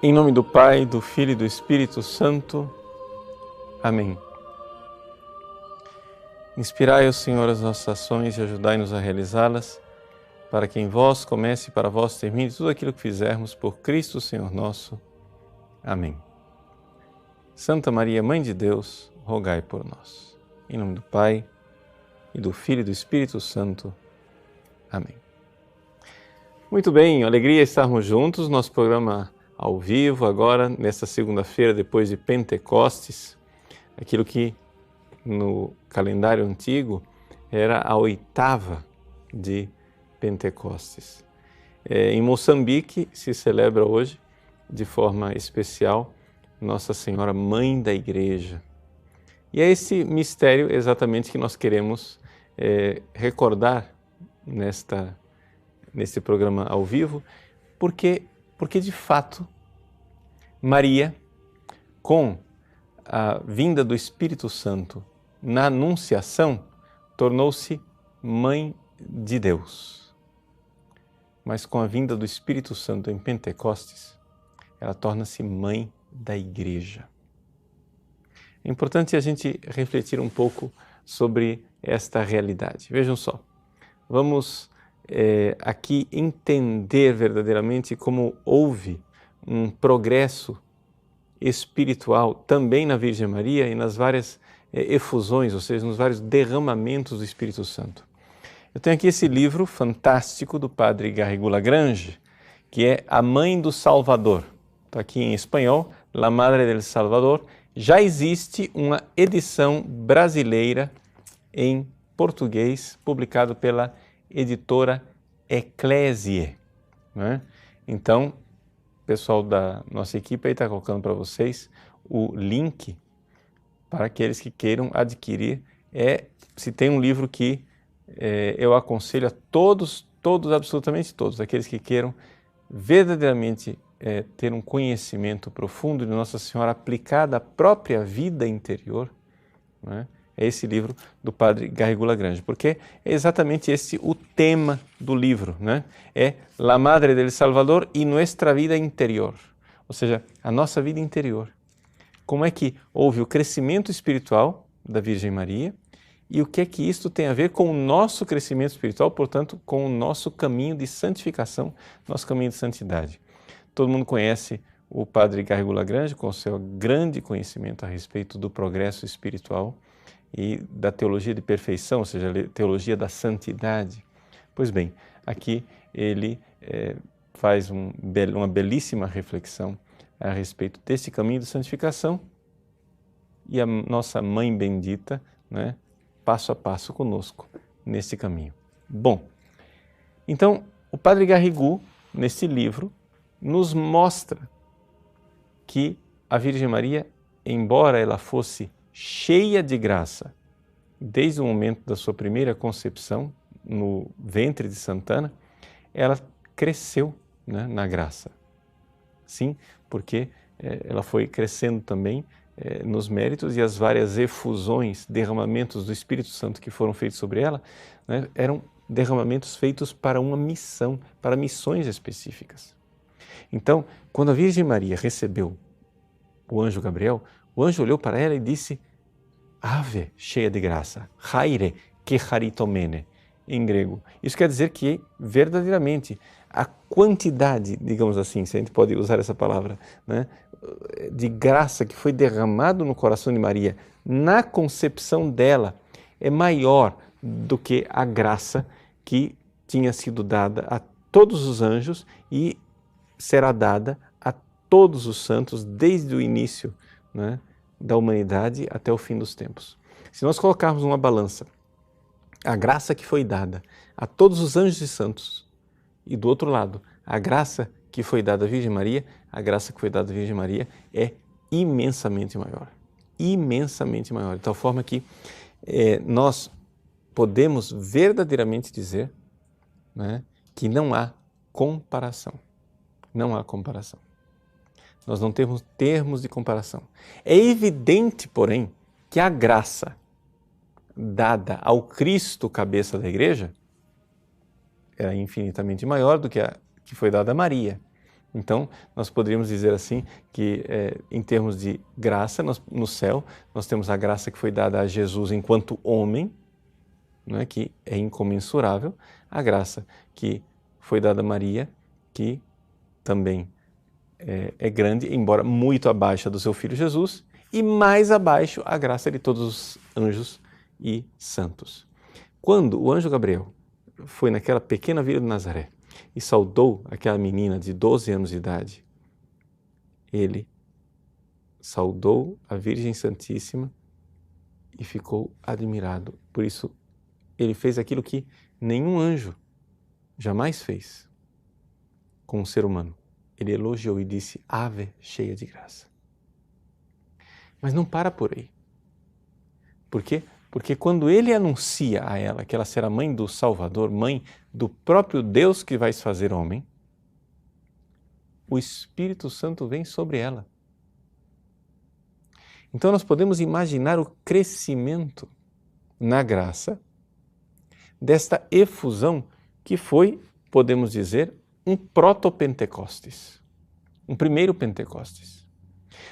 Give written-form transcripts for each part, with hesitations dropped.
Em nome do Pai, do Filho e do Espírito Santo. Amém. Inspirai, ó Senhor, as nossas ações e ajudai-nos a realizá-las, para que em vós comece e para vós termine tudo aquilo que fizermos por Cristo, Senhor nosso. Amém. Santa Maria, Mãe de Deus, rogai por nós. Em nome do Pai, e do Filho e do Espírito Santo. Amém. Muito bem, alegria estarmos juntos, nosso programa ao vivo agora, nesta segunda-feira, depois de Pentecostes, aquilo que no calendário antigo era a 8ª de Pentecostes. Em Moçambique se celebra hoje, de forma especial, Nossa Senhora Mãe da Igreja. E é esse mistério exatamente que nós queremos recordar neste programa ao vivo, porque de fato Maria, com a vinda do Espírito Santo na Anunciação, tornou-se Mãe de Deus. Mas com a vinda do Espírito Santo em Pentecostes, ela torna-se Mãe da Igreja. É importante a gente refletir um pouco sobre esta realidade. Vejam só, vamos aqui entender verdadeiramente como houve um progresso espiritual também na Virgem Maria e nas várias efusões, ou seja, nos vários derramamentos do Espírito Santo. Eu tenho aqui esse livro fantástico do padre Garrigou-Lagrange, que é A Mãe do Salvador. Está aqui em espanhol, La Madre del Salvador. Já existe uma edição brasileira em português, publicado pela editora Ecclesiae, né? Então, o pessoal da nossa equipe está colocando para vocês o link para aqueles que queiram adquirir. Se tem um livro que eu aconselho a todos, absolutamente todos, aqueles que queiram verdadeiramente ter um conhecimento profundo de Nossa Senhora aplicada à própria vida interior, né? É esse livro do padre Garrigou-Lagrange, porque é exatamente esse o tema do livro, né? É La Madre del Salvador y nuestra vida interior, ou seja, a nossa vida interior. Como é que houve o crescimento espiritual da Virgem Maria e o que é que isto tem a ver com o nosso crescimento espiritual, portanto, com o nosso caminho de santificação, nosso caminho de santidade. Todo mundo conhece o padre Garrigou-Lagrange com o seu grande conhecimento a respeito do progresso espiritual e da teologia de perfeição, ou seja, a teologia da santidade. Pois bem, aqui ele faz uma belíssima reflexão a respeito desse caminho de santificação e a nossa Mãe Bendita, né, passo a passo conosco nesse caminho. Bom, então o padre Garrigou, nesse livro, nos mostra que a Virgem Maria, embora ela fosse cheia de graça, desde o momento da sua primeira concepção, no ventre de Santana, ela cresceu, né, na graça. Sim, porque ela foi crescendo também nos méritos e as várias efusões, derramamentos do Espírito Santo que foram feitos sobre ela, né, eram derramamentos feitos para uma missão, para missões específicas. Então, quando a Virgem Maria recebeu o anjo Gabriel, o anjo olhou para ela e disse: Ave, cheia de graça, haire que charitomene, em grego. Isso quer dizer que, verdadeiramente, a quantidade, digamos assim, se a gente pode usar essa palavra, né, de graça que foi derramado no coração de Maria, na concepção dela, é maior do que a graça que tinha sido dada a todos os anjos e será dada a todos os santos desde o início, né, da humanidade até o fim dos tempos. Se nós colocarmos numa balança a graça que foi dada a todos os anjos e santos e do outro lado a graça que foi dada à Virgem Maria, a graça que foi dada à Virgem Maria é imensamente maior, de tal forma que nós podemos verdadeiramente dizer, né, que não há comparação. Não há comparação. Nós não temos termos de comparação. É evidente, porém, que a graça dada ao Cristo, cabeça da Igreja, era infinitamente maior do que a que foi dada a Maria. Então, nós poderíamos dizer assim que, em termos de graça, no céu, nós temos a graça que foi dada a Jesus enquanto homem, não é? Que é incomensurável, a graça que foi dada a Maria, que também é grande, embora muito abaixo do seu filho Jesus, e mais abaixo a graça de todos os anjos e santos. Quando o anjo Gabriel foi naquela pequena vila de Nazaré e saudou aquela menina de 12 anos de idade, ele saudou a Virgem Santíssima e ficou admirado. Por isso, ele fez aquilo que nenhum anjo jamais fez com um ser humano. Ele elogiou e disse: Ave, cheia de graça. Mas não para por aí. Por quê? Porque quando ele anuncia a ela que ela será mãe do Salvador, mãe do próprio Deus que vai se fazer homem, o Espírito Santo vem sobre ela. Então nós podemos imaginar o crescimento na graça desta efusão que foi, podemos dizer, um proto-Pentecostes, um primeiro Pentecostes.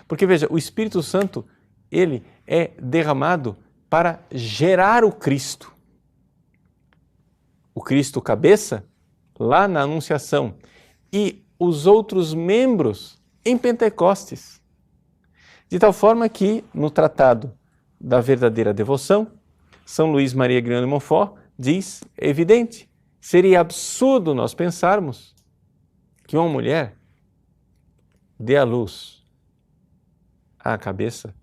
Porque veja, o Espírito Santo, ele é derramado para gerar o Cristo. O Cristo cabeça, lá na Anunciação, e os outros membros em Pentecostes. De tal forma que, no Tratado da Verdadeira Devoção, São Luís Maria Grignani de Montfort diz, é evidente, seria absurdo nós pensarmos que uma mulher dê à luz à cabeça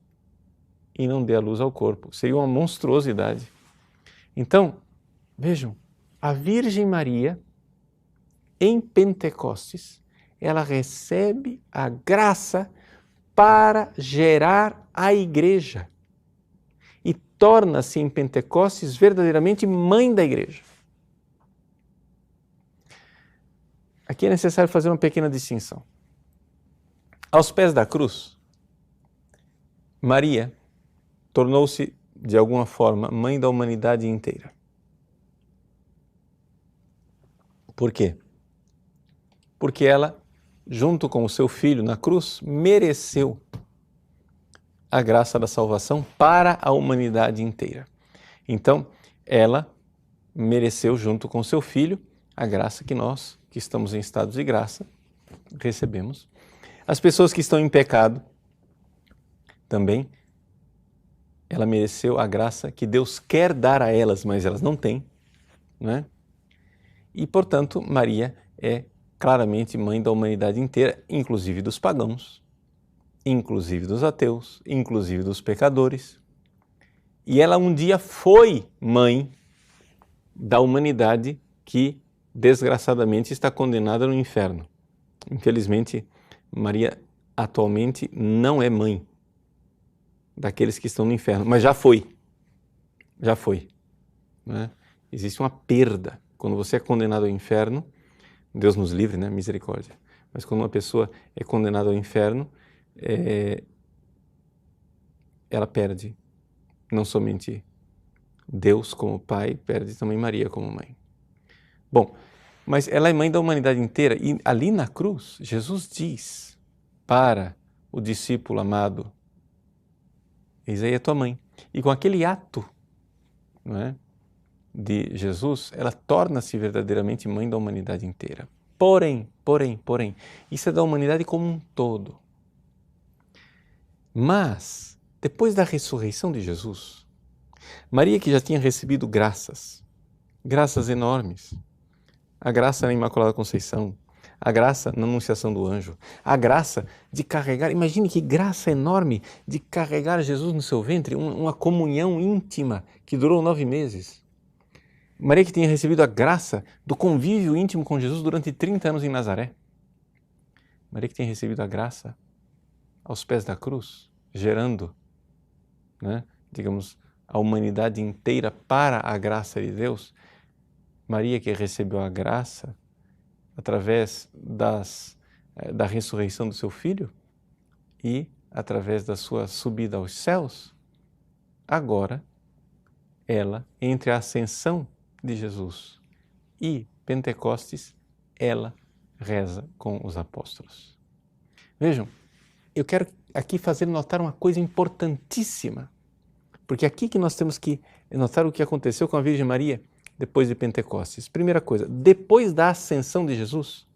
e não dê à luz ao corpo. Seria uma monstruosidade. Então, vejam, a Virgem Maria, em Pentecostes, ela recebe a graça para gerar a Igreja e torna-se em Pentecostes verdadeiramente mãe da Igreja. Aqui é necessário fazer uma pequena distinção. Aos pés da cruz, Maria tornou-se, de alguma forma, mãe da humanidade inteira. Por quê? Porque ela, junto com o seu filho na cruz, mereceu a graça da salvação para a humanidade inteira. Então, ela mereceu, junto com o seu filho, a graça que nós, que estamos em estados de graça, recebemos. As pessoas que estão em pecado, também, ela mereceu a graça que Deus quer dar a elas, mas elas não têm, não é? E, portanto, Maria é claramente mãe da humanidade inteira, inclusive dos pagãos, inclusive dos ateus, inclusive dos pecadores. E ela um dia foi mãe da humanidade que, desgraçadamente, está condenada no inferno. Infelizmente, Maria atualmente não é mãe daqueles que estão no inferno, mas já foi. Já foi. Né? Existe uma perda. Quando você é condenado ao inferno, Deus nos livre, né? Misericórdia. Mas quando uma pessoa é condenada ao inferno, ela perde não somente Deus como pai, perde também Maria como mãe. Bom, mas ela é mãe da humanidade inteira e ali na cruz, Jesus diz para o discípulo amado, eis aí a tua mãe. E com aquele ato, não é, de Jesus, ela torna-se verdadeiramente mãe da humanidade inteira. Porém, isso é da humanidade como um todo. Mas, depois da ressurreição de Jesus, Maria, que já tinha recebido graças enormes, a graça na Imaculada Conceição, a graça na Anunciação do Anjo, a graça de carregar, imagine que graça enorme de carregar Jesus no seu ventre, uma comunhão íntima que durou 9 meses. Maria que tinha recebido a graça do convívio íntimo com Jesus durante 30 anos em Nazaré. Maria que tinha recebido a graça aos pés da cruz, gerando, né, digamos, a humanidade inteira para a graça de Deus. Maria que recebeu a graça através da ressurreição do seu filho e através da sua subida aos céus, agora ela, entre a ascensão de Jesus e Pentecostes, ela reza com os apóstolos. Vejam, eu quero aqui fazer notar uma coisa importantíssima, porque aqui que nós temos que notar o que aconteceu com a Virgem Maria depois de Pentecostes. Primeira coisa, depois da ascensão de Jesus,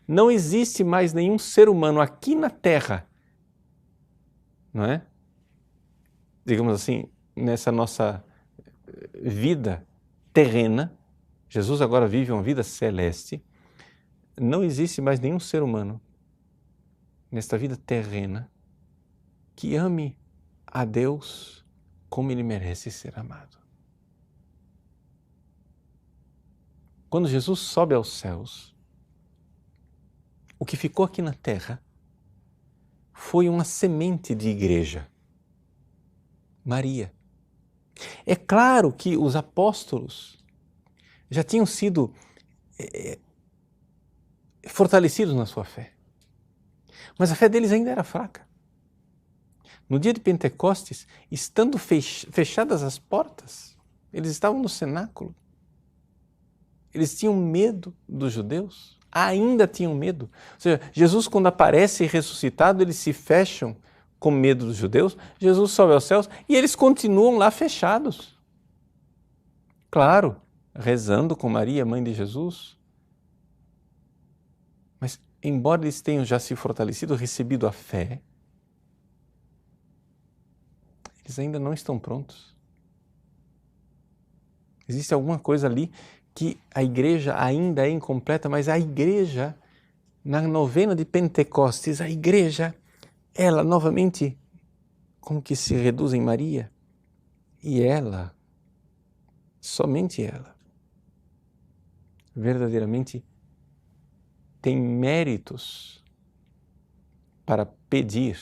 não existe mais nenhum ser humano aqui na Terra, não é? Digamos assim, nessa nossa vida terrena, Jesus agora vive uma vida celeste, não existe mais nenhum ser humano nesta vida terrena que ame a Deus como Ele merece ser amado. Quando Jesus sobe aos céus, o que ficou aqui na terra foi uma semente de igreja, Maria. É claro que os apóstolos já tinham sido fortalecidos na sua fé, mas a fé deles ainda era fraca. No dia de Pentecostes, estando fechadas as portas, eles estavam no cenáculo. Eles tinham medo dos judeus, ainda tinham medo. Ou seja, Jesus, quando aparece ressuscitado, eles se fecham com medo dos judeus. Jesus sobe aos céus e eles continuam lá fechados. Claro, rezando com Maria, mãe de Jesus. Mas, embora eles tenham já se fortalecido, recebido a fé, eles ainda não estão prontos. Existe alguma coisa ali que a igreja ainda é incompleta, mas a igreja, na novena de Pentecostes, a igreja, ela novamente, como que se reduz em Maria, e ela, somente ela, verdadeiramente tem méritos para pedir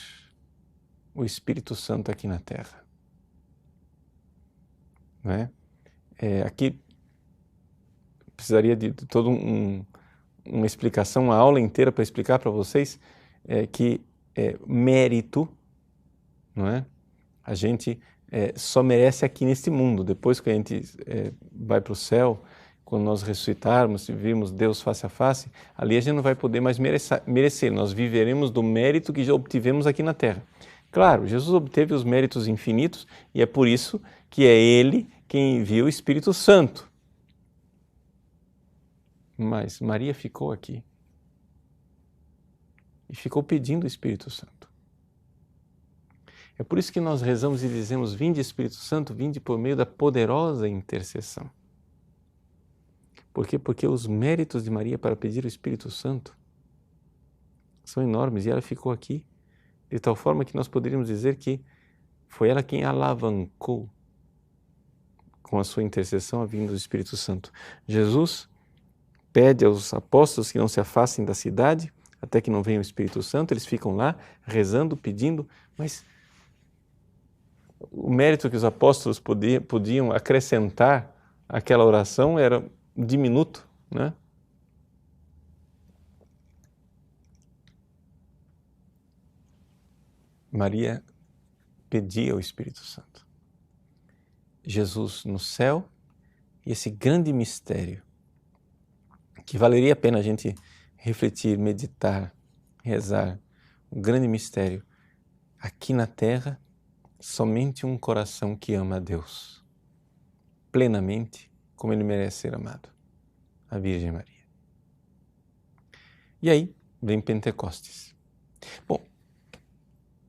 o Espírito Santo aqui na Terra. Não é? Aqui precisaria de toda uma explicação, uma aula inteira para explicar para vocês que mérito, não é? A gente só merece aqui neste mundo. Depois que a gente vai para o céu, quando nós ressuscitarmos e virmos Deus face a face, ali a gente não vai poder mais merecer. Nós viveremos do mérito que já obtivemos aqui na Terra. Claro, Jesus obteve os méritos infinitos e é por isso que é Ele quem envia o Espírito Santo. Mas Maria ficou aqui e ficou pedindo o Espírito Santo. É por isso que nós rezamos e dizemos: vinde Espírito Santo, vinde por meio da poderosa intercessão. Por quê? Porque os méritos de Maria para pedir o Espírito Santo são enormes e ela ficou aqui de tal forma que nós poderíamos dizer que foi ela quem alavancou com a sua intercessão a vinda do Espírito Santo. Jesus pede aos apóstolos que não se afastem da cidade até que não venha o Espírito Santo. Eles ficam lá rezando, pedindo, mas o mérito que os apóstolos podiam acrescentar àquela oração era diminuto, né? Maria pedia o Espírito Santo. Jesus no céu e esse grande mistério que valeria a pena a gente refletir, meditar, rezar, o grande mistério. Aqui na Terra, somente um coração que ama a Deus plenamente, como Ele merece ser amado, a Virgem Maria. E aí vem Pentecostes. Bom,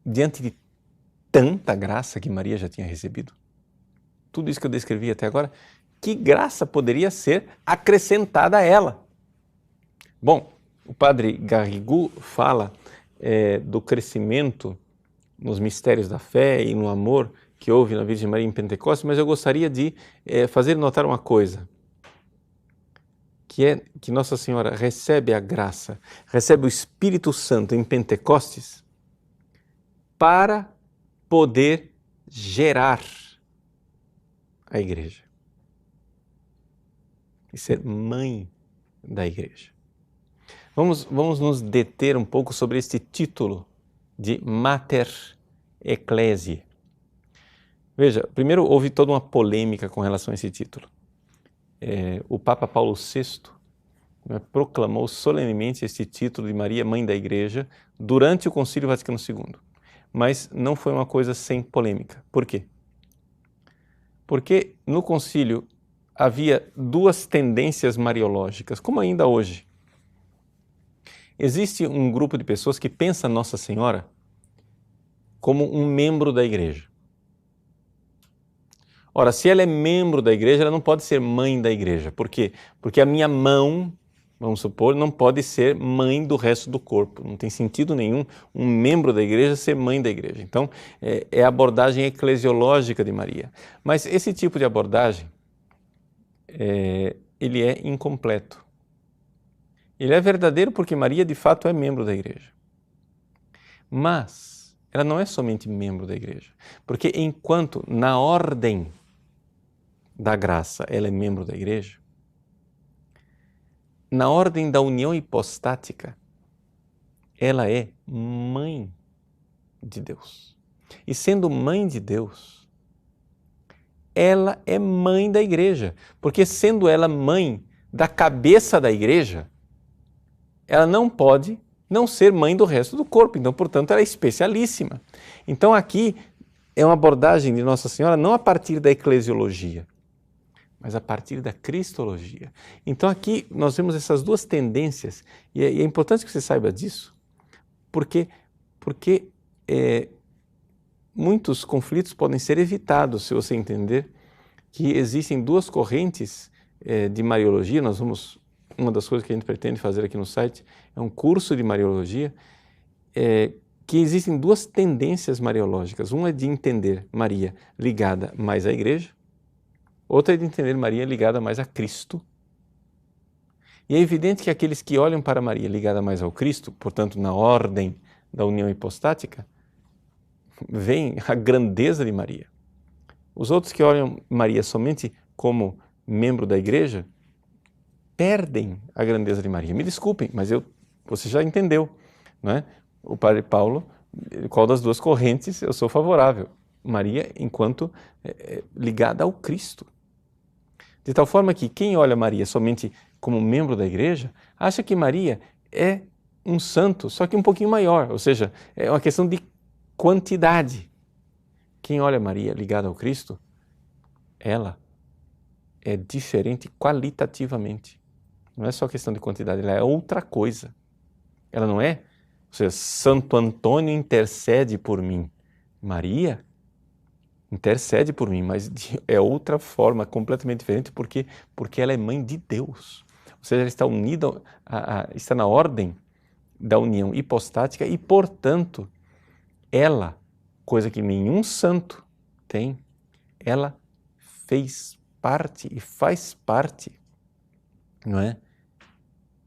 diante de tanta graça que Maria já tinha recebido, tudo isso que eu descrevi até agora, que graça poderia ser acrescentada a ela? Bom, o padre Garrigou fala do crescimento nos mistérios da fé e no amor que houve na Virgem Maria em Pentecostes, mas eu gostaria de fazer notar uma coisa, que é que Nossa Senhora recebe a graça, recebe o Espírito Santo em Pentecostes para poder gerar a igreja e ser mãe da igreja. Vamos nos deter um pouco sobre este título de Mater Ecclesiae. Veja, primeiro houve toda uma polêmica com relação a esse título. O Papa Paulo VI, né, proclamou solenemente este título de Maria, Mãe da Igreja, durante o Concílio Vaticano II. Mas não foi uma coisa sem polêmica. Por quê? Porque no concílio havia duas tendências mariológicas, como ainda hoje. Existe um grupo de pessoas que pensa Nossa Senhora como um membro da igreja. Ora, se ela é membro da igreja, ela não pode ser mãe da igreja. Por quê? Porque a minha mão, vamos supor, não pode ser mãe do resto do corpo. Não tem sentido nenhum um membro da igreja ser mãe da igreja. Então, é a abordagem eclesiológica de Maria. Mas esse tipo de abordagem, ele é incompleto. Ele é verdadeiro porque Maria, de fato, é membro da igreja. Mas ela não é somente membro da igreja. Porque enquanto na ordem da graça ela é membro da igreja, na ordem da união hipostática, ela é mãe de Deus. E sendo mãe de Deus, ela é mãe da igreja. Porque sendo ela mãe da cabeça da igreja, ela não pode não ser mãe do resto do corpo. Então, portanto, ela é especialíssima. Então, aqui é uma abordagem de Nossa Senhora não a partir da eclesiologia, mas a partir da cristologia. Então, aqui nós vemos essas duas tendências, e é importante que você saiba disso, porque muitos conflitos podem ser evitados se você entender que existem duas correntes de Mariologia. Uma das coisas que a gente pretende fazer aqui no site é um curso de Mariologia, que existem duas tendências mariológicas. Uma é de entender Maria ligada mais à igreja, outra é de entender Maria ligada mais a Cristo. E é evidente que aqueles que olham para Maria ligada mais ao Cristo, portanto, na ordem da união hipostática, veem a grandeza de Maria. Os outros que olham Maria somente como membro da igreja, perdem a grandeza de Maria. Me desculpem, mas você já entendeu, não é? O Padre Paulo, qual das duas correntes eu sou favorável? Maria enquanto ligada ao Cristo. De tal forma que quem olha Maria somente como membro da igreja, acha que Maria é um santo, só que um pouquinho maior, ou seja, é uma questão de quantidade. Quem olha Maria ligada ao Cristo, ela é diferente qualitativamente. Não é só questão de quantidade, ela é outra coisa. Ela não é, ou seja, Santo Antônio intercede por mim. Maria intercede por mim, mas é outra forma, completamente diferente, porque ela é mãe de Deus. Ou seja, ela está unida, está na ordem da união hipostática e, portanto, ela, coisa que nenhum santo tem, ela fez parte e faz parte, não é,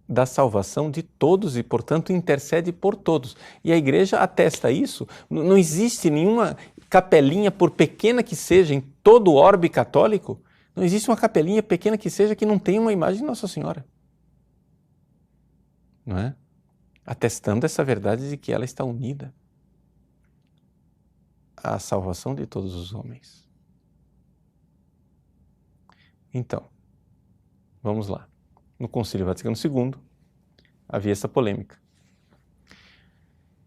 da salvação de todos e, portanto, intercede por todos. E a igreja atesta isso. Não existe nenhuma capelinha, por pequena que seja, em todo o orbe católico, não existe uma capelinha pequena que seja que não tenha uma imagem de Nossa Senhora. Não é? Atestando essa verdade de que ela está unida à salvação de todos os homens. Então, vamos lá. No Concílio Vaticano II, havia essa polêmica.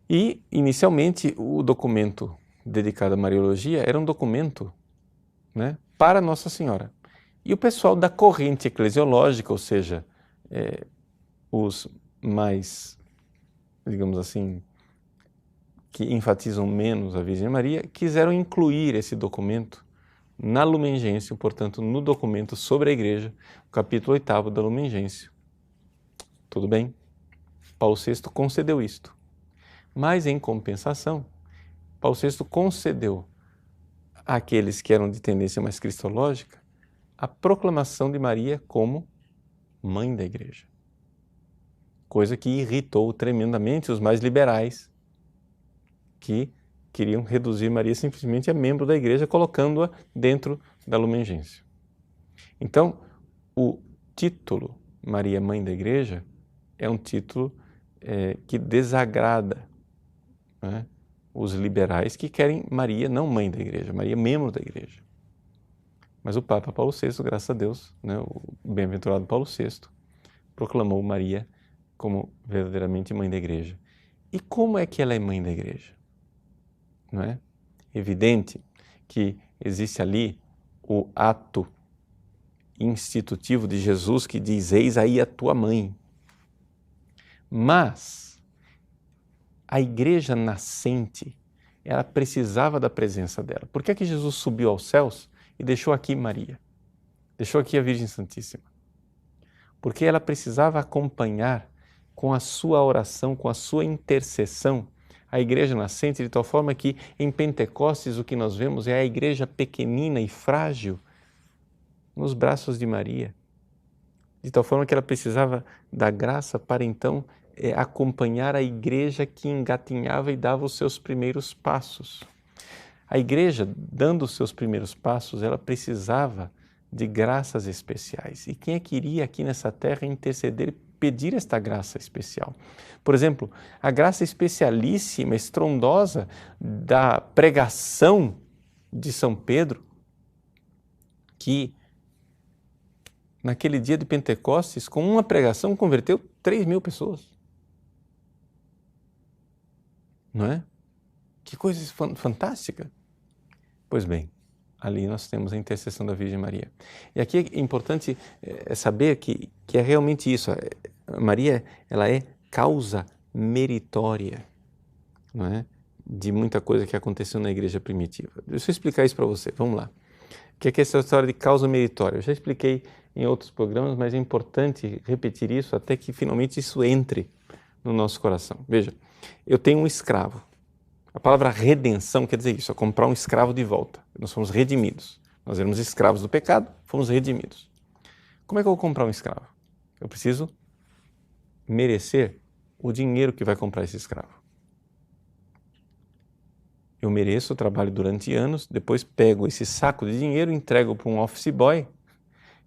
E, inicialmente, o documento dedicado à Mariologia era um documento, né, para Nossa Senhora. E o pessoal da corrente eclesiológica, ou seja, os mais, digamos assim, que enfatizam menos a Virgem Maria, quiseram incluir esse documento na Lumen Gentium, portanto, no documento sobre a Igreja, o capítulo 8º da Lumen Gentium. Tudo bem? Paulo VI concedeu isto. Mas, em compensação, Paulo VI concedeu àqueles que eram de tendência mais cristológica a proclamação de Maria como mãe da Igreja. Coisa que irritou tremendamente os mais liberais, que queriam reduzir Maria simplesmente a membro da Igreja, colocando-a dentro da Lumen Gentium. Então, o título Maria, Mãe da Igreja, é um título que desagrada, né, os liberais que querem Maria não mãe da Igreja, Maria membro da Igreja. Mas o Papa Paulo VI, graças a Deus, né, o bem-aventurado Paulo VI, proclamou Maria como verdadeiramente mãe da igreja. E como é que ela é mãe da igreja? Não é evidente que existe ali o ato institutivo de Jesus que diz: eis aí a tua mãe. Mas a igreja nascente, ela precisava da presença dela. Por que é que Jesus subiu aos céus e deixou aqui Maria? Deixou aqui a Virgem Santíssima? Porque ela precisava acompanhar com a sua oração, com a sua intercessão, a igreja nascente, de tal forma que em Pentecostes o que nós vemos é a igreja pequenina e frágil nos braços de Maria. De tal forma que ela precisava da graça para então acompanhar a igreja que engatinhava e dava os seus primeiros passos. A igreja, dando os seus primeiros passos, ela precisava de graças especiais. E quem é que iria aqui nessa terra interceder e pedir esta graça especial? Por exemplo, a graça especialíssima, estrondosa da pregação de São Pedro, que naquele dia de Pentecostes, com uma pregação, converteu 3.000 pessoas. Não é? Que coisa fantástica! Pois bem, ali nós temos a intercessão da Virgem Maria. E aqui é importante saber que é realmente isso. Maria, ela é causa meritória, não é? De muita coisa que aconteceu na igreja primitiva. Deixa eu explicar isso para você. Vamos lá. O que é essa história de causa meritória? Eu já expliquei em outros programas, mas é importante repetir isso até que finalmente isso entre no nosso coração. Veja, eu tenho um escravo. A palavra redenção quer dizer isso, é comprar um escravo de volta. Nós fomos redimidos. Nós éramos escravos do pecado, fomos redimidos. Como é que eu vou comprar um escravo? Eu preciso merecer o dinheiro que vai comprar esse escravo. Eu mereço, trabalho durante anos, depois pego esse saco de dinheiro, entrego para um office boy,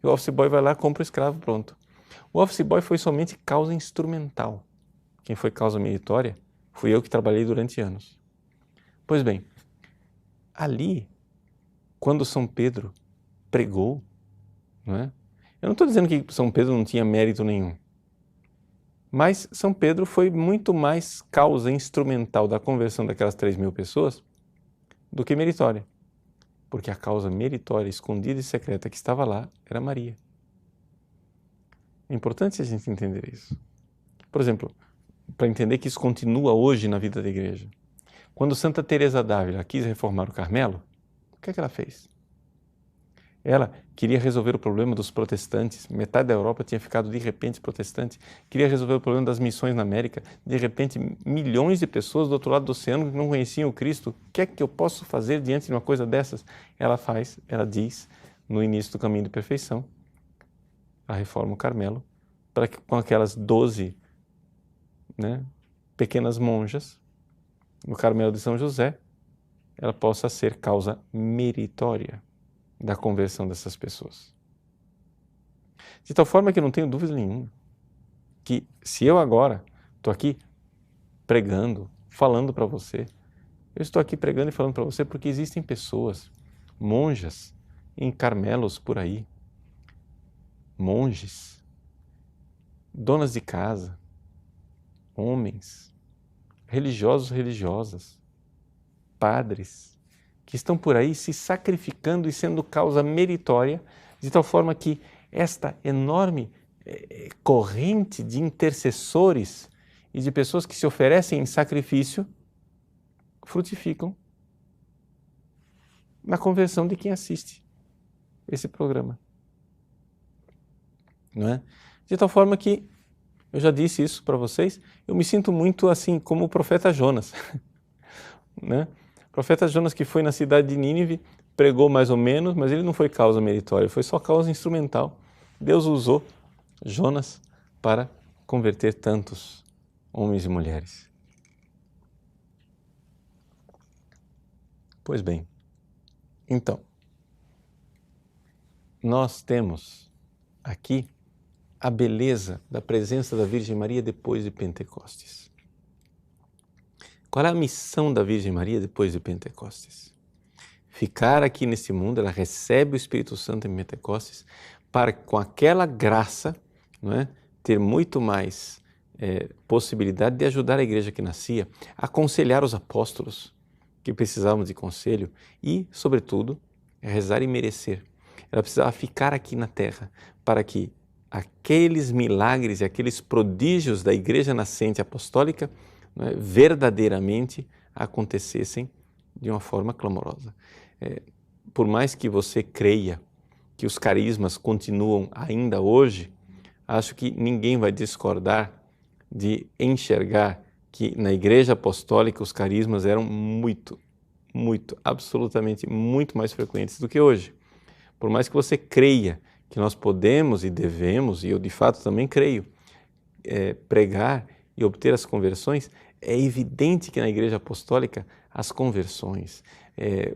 e o office boy vai lá e compra o escravo, pronto. O office boy foi somente causa instrumental. Quem foi causa meritória fui eu que trabalhei durante anos. Pois bem, ali, quando São Pedro pregou, não é? Eu não estou dizendo que São Pedro não tinha mérito nenhum, mas São Pedro foi muito mais causa instrumental da conversão daquelas 3.000 pessoas do que meritória, porque a causa meritória, escondida e secreta que estava lá era Maria. É importante a gente entender isso. Por exemplo, para entender que isso continua hoje na vida da igreja. Quando Santa Teresa d'Ávila quis reformar o Carmelo, o que é que ela fez? Ela queria resolver o problema dos protestantes, metade da Europa tinha ficado de repente protestante, queria resolver o problema das missões na América, de repente milhões de pessoas do outro lado do oceano que não conheciam o Cristo, o que é que eu posso fazer diante de uma coisa dessas? Ela diz, no início do caminho de perfeição, a reforma o Carmelo, para que com aquelas 12 pequenas monjas, no Carmelo de São José, ela possa ser causa meritória da conversão dessas pessoas. De tal forma que eu não tenho dúvida nenhuma que se eu agora estou aqui pregando, falando para você, eu estou aqui pregando e falando para você porque existem pessoas, monjas em Carmelos por aí, monges, donas de casa, homens, religiosos, religiosas, padres, que estão por aí se sacrificando e sendo causa meritória, de tal forma que esta enorme corrente de intercessores e de pessoas que se oferecem em sacrifício frutificam na conversão de quem assiste esse programa. Não é? De tal forma que, eu já disse isso para vocês, eu me sinto muito assim como o profeta Jonas. Né? O profeta Jonas que foi na cidade de Nínive, pregou mais ou menos, mas ele não foi causa meritória, foi só causa instrumental. Deus usou Jonas para converter tantos homens e mulheres. Pois bem, então, nós temos aqui a beleza da presença da Virgem Maria depois de Pentecostes. Qual é a missão da Virgem Maria depois de Pentecostes? Ficar aqui nesse mundo, ela recebe o Espírito Santo em Pentecostes para, com aquela graça, não é, ter muito mais possibilidade de ajudar a igreja que nascia, aconselhar os apóstolos que precisavam de conselho e, sobretudo, rezar e merecer. Ela precisava ficar aqui na terra para que aqueles milagres e aqueles prodígios da igreja nascente apostólica, né, verdadeiramente acontecessem de uma forma clamorosa. Por mais que você creia que os carismas continuam ainda hoje, acho que ninguém vai discordar de enxergar que na igreja apostólica os carismas eram absolutamente muito mais frequentes do que hoje. Por mais que você creia que nós podemos e devemos, e eu de fato também creio, pregar e obter as conversões, é evidente que na igreja apostólica as conversões,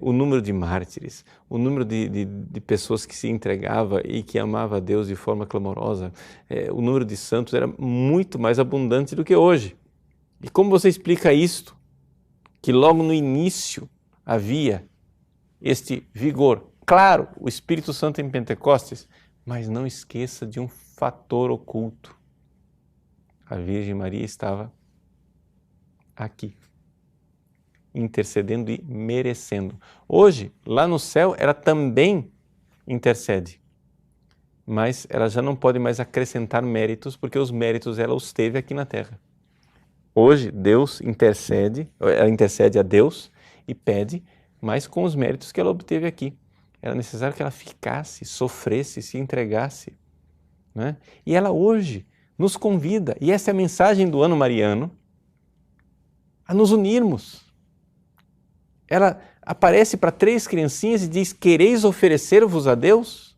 o número de mártires, o número de pessoas que se entregava e que amava a Deus de forma clamorosa, o número de santos era muito mais abundante do que hoje. E como você explica isto? Que logo no início havia este vigor. Claro, o Espírito Santo em Pentecostes, mas não esqueça de um fator oculto. A Virgem Maria estava aqui, intercedendo e merecendo. Hoje, lá no céu, ela também intercede, mas ela já não pode mais acrescentar méritos, porque os méritos ela os teve aqui na terra. Hoje, ela intercede a Deus e pede, mas com os méritos que ela obteve aqui. Era necessário que ela ficasse, sofresse, se entregasse, né? E ela hoje nos convida, e essa é a mensagem do ano mariano, a nos unirmos. Ela aparece para 3 criancinhas e diz: quereis oferecer-vos a Deus?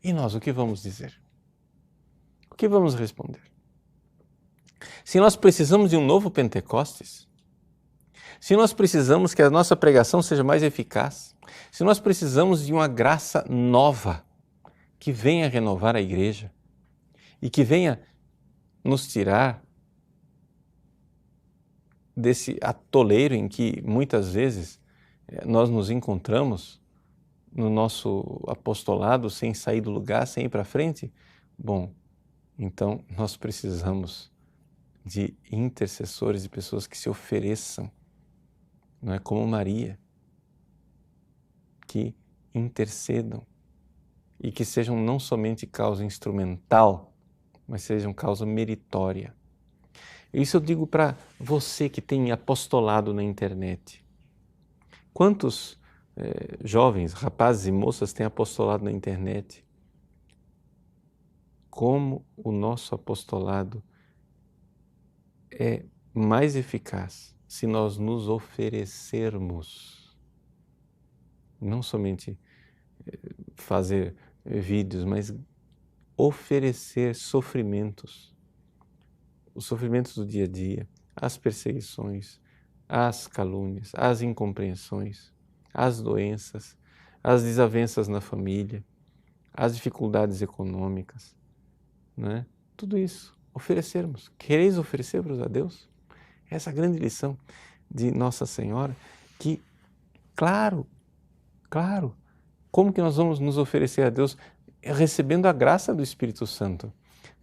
E nós, o que vamos dizer? O que vamos responder? Se nós precisamos de um novo Pentecostes, se nós precisamos que a nossa pregação seja mais eficaz, se nós precisamos de uma graça nova que venha renovar a igreja e que venha nos tirar desse atoleiro em que muitas vezes nós nos encontramos no nosso apostolado sem sair do lugar, sem ir para frente, bom, então nós precisamos de intercessores, de pessoas que se ofereçam, não é como Maria, que intercedam e que sejam não somente causa instrumental, mas sejam causa meritória. Isso eu digo para você que tem apostolado na internet. Quantos jovens, rapazes e moças têm apostolado na internet? Como o nosso apostolado é mais eficaz se nós nos oferecermos, não somente fazer vídeos, mas oferecer sofrimentos, os sofrimentos do dia a dia, as perseguições, as calúnias, as incompreensões, as doenças, as desavenças na família, as dificuldades econômicas, né? Tudo isso, oferecermos. Quereis oferecer-vos a Deus? Essa grande lição de Nossa Senhora, que, claro, como que nós vamos nos oferecer a Deus? Recebendo a graça do Espírito Santo.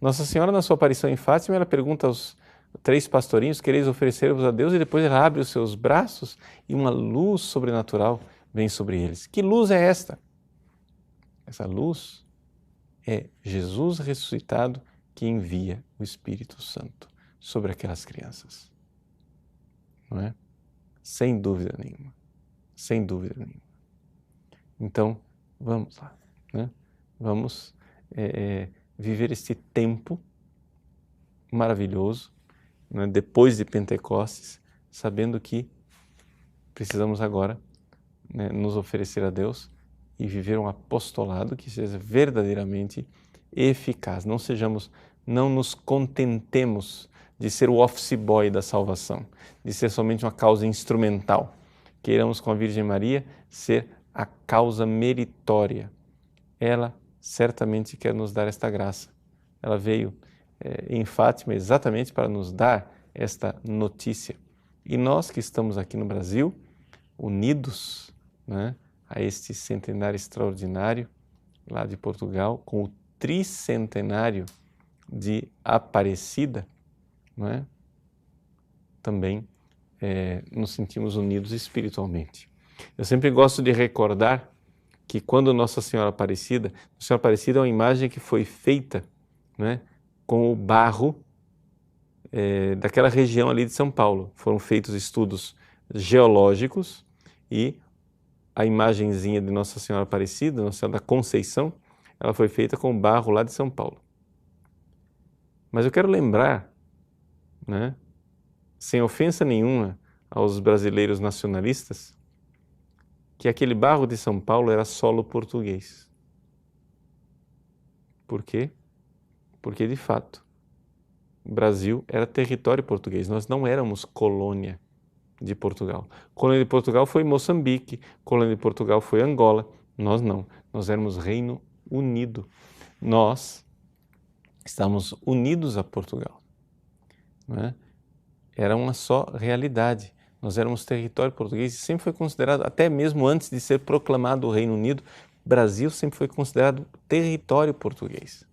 Nossa Senhora, na sua aparição em Fátima, ela pergunta aos 3 pastorinhos: quereis oferecer-vos a Deus? E depois ela abre os seus braços e uma luz sobrenatural vem sobre eles. Que luz é esta? Essa luz é Jesus ressuscitado que envia o Espírito Santo sobre aquelas crianças. Não é? Sem dúvida nenhuma. Sem dúvida nenhuma. Então, vamos lá, né? Vamos viver este tempo maravilhoso, né, depois de Pentecostes, sabendo que precisamos agora, né, nos oferecer a Deus e viver um apostolado que seja verdadeiramente eficaz. Não nos contentemos de ser o office boy da salvação, de ser somente uma causa instrumental. Queiramos com a Virgem Maria ser a causa meritória. Ela certamente quer nos dar esta graça. Ela veio em Fátima exatamente para nos dar esta notícia. E nós que estamos aqui no Brasil, unidos, né, a este centenário extraordinário lá de Portugal, com o tricentenário de Aparecida, não é? Também nos sentimos unidos espiritualmente. Eu sempre gosto de recordar que quando Nossa Senhora Aparecida é uma imagem que foi feita, né, com o barro daquela região ali de São Paulo. Foram feitos estudos geológicos e a imagenzinha de Nossa Senhora Aparecida, Nossa Senhora da Conceição, ela foi feita com o barro lá de São Paulo. Mas eu quero lembrar, né, sem ofensa nenhuma aos brasileiros nacionalistas, que aquele barro de São Paulo era solo português. Por quê? Porque, de fato, o Brasil era território português, nós não éramos colônia de Portugal. Colônia de Portugal foi Moçambique, colônia de Portugal foi Angola, nós não, nós éramos Reino Unido. Nós estávamos unidos a Portugal, né? Era uma só realidade. Nós éramos território português e sempre foi considerado, até mesmo antes de ser proclamado o Reino Unido, Brasil sempre foi considerado território português.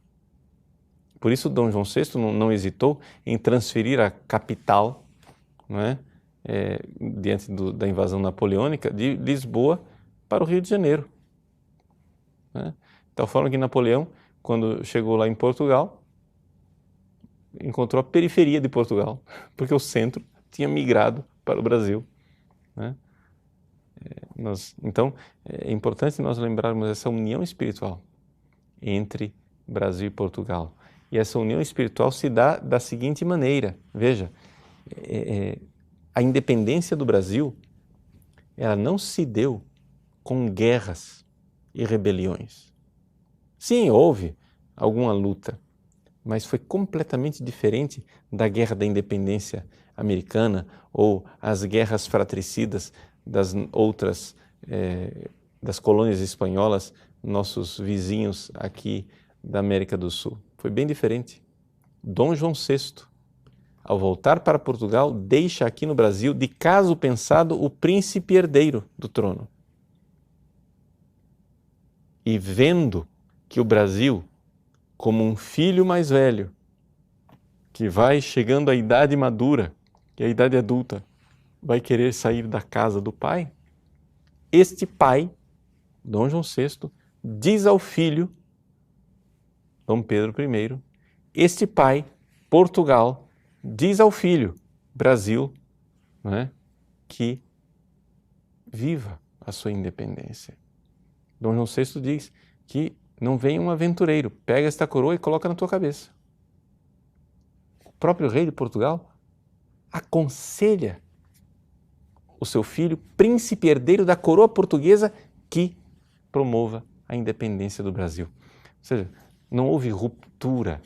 Por isso Dom João VI não hesitou em transferir a capital, não é? Diante da invasão napoleônica, de Lisboa para o Rio de Janeiro, né? De tal forma que Napoleão, quando chegou lá em Portugal, encontrou a periferia de Portugal, porque o centro tinha migrado para o Brasil, né? Então, é importante nós lembrarmos essa união espiritual entre Brasil e Portugal. E essa união espiritual se dá da seguinte maneira, veja, a independência do Brasil, ela não se deu com guerras e rebeliões. Sim, houve alguma luta, mas foi completamente diferente da Guerra da Independência americana ou as guerras fratricidas das outras, das colônias espanholas, nossos vizinhos aqui da América do Sul. Foi bem diferente. Dom João VI, ao voltar para Portugal, deixa aqui no Brasil, de caso pensado, o príncipe herdeiro do trono. E vendo que o Brasil, como um filho mais velho, que vai chegando à idade madura e à idade adulta, vai querer sair da casa do pai, este pai, Dom João VI, diz ao filho, Dom Pedro I, este pai, Portugal, diz ao filho, Brasil, né, que viva a sua independência. Dom João VI diz que não venha um aventureiro, pega esta coroa e coloca na tua cabeça. O próprio rei de Portugal aconselha o seu filho, príncipe herdeiro da coroa portuguesa, que promova a independência do Brasil. Ou seja, não houve ruptura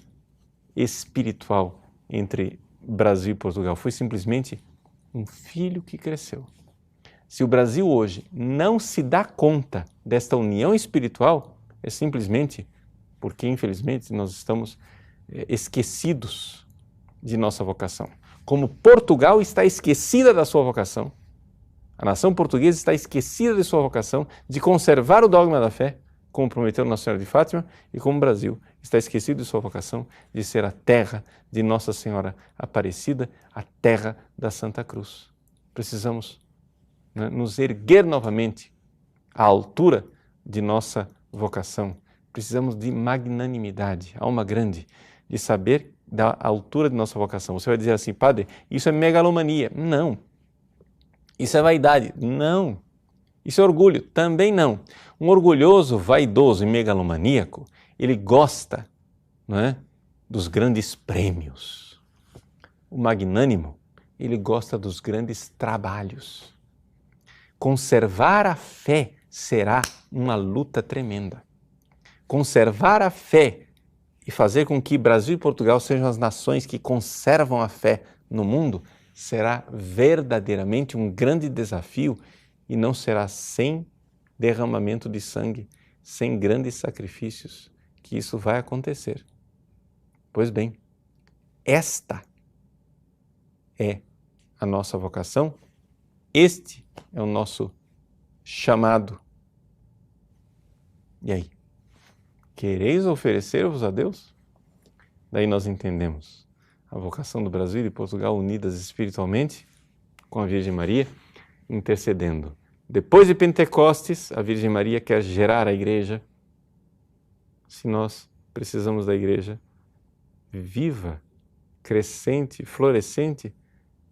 espiritual entre Brasil e Portugal, foi simplesmente um filho que cresceu. Se o Brasil hoje não se dá conta desta união espiritual, é simplesmente porque, infelizmente, nós estamos esquecidos de nossa vocação. Como Portugal está esquecida da sua vocação, a nação portuguesa está esquecida de sua vocação de conservar o dogma da fé, como prometeu Nossa Senhora de Fátima, e como o Brasil está esquecido de sua vocação de ser a terra de Nossa Senhora Aparecida, a terra da Santa Cruz. Precisamos, né, nos erguer novamente à altura de nossa vocação. Precisamos de magnanimidade, alma grande, de saber da altura de nossa vocação. Você vai dizer assim, padre, isso é megalomania. Não. Isso é vaidade? Não. Isso é orgulho? Também não. Um orgulhoso, vaidoso e megalomaníaco, ele gosta, não é, dos grandes prêmios. O magnânimo, ele gosta dos grandes trabalhos. Conservar a fé será uma luta tremenda. Conservar a fé e fazer com que Brasil e Portugal sejam as nações que conservam a fé no mundo será verdadeiramente um grande desafio e não será sem derramamento de sangue, sem grandes sacrifícios, que isso vai acontecer. Pois bem, esta é a nossa vocação, este é o nosso chamado. E aí? quereis oferecer-vos a Deus? Daí nós entendemos a vocação do Brasil e Portugal unidas espiritualmente com a Virgem Maria, intercedendo. Depois de Pentecostes, a Virgem Maria quer gerar a igreja. Se nós precisamos da igreja viva, crescente, florescente,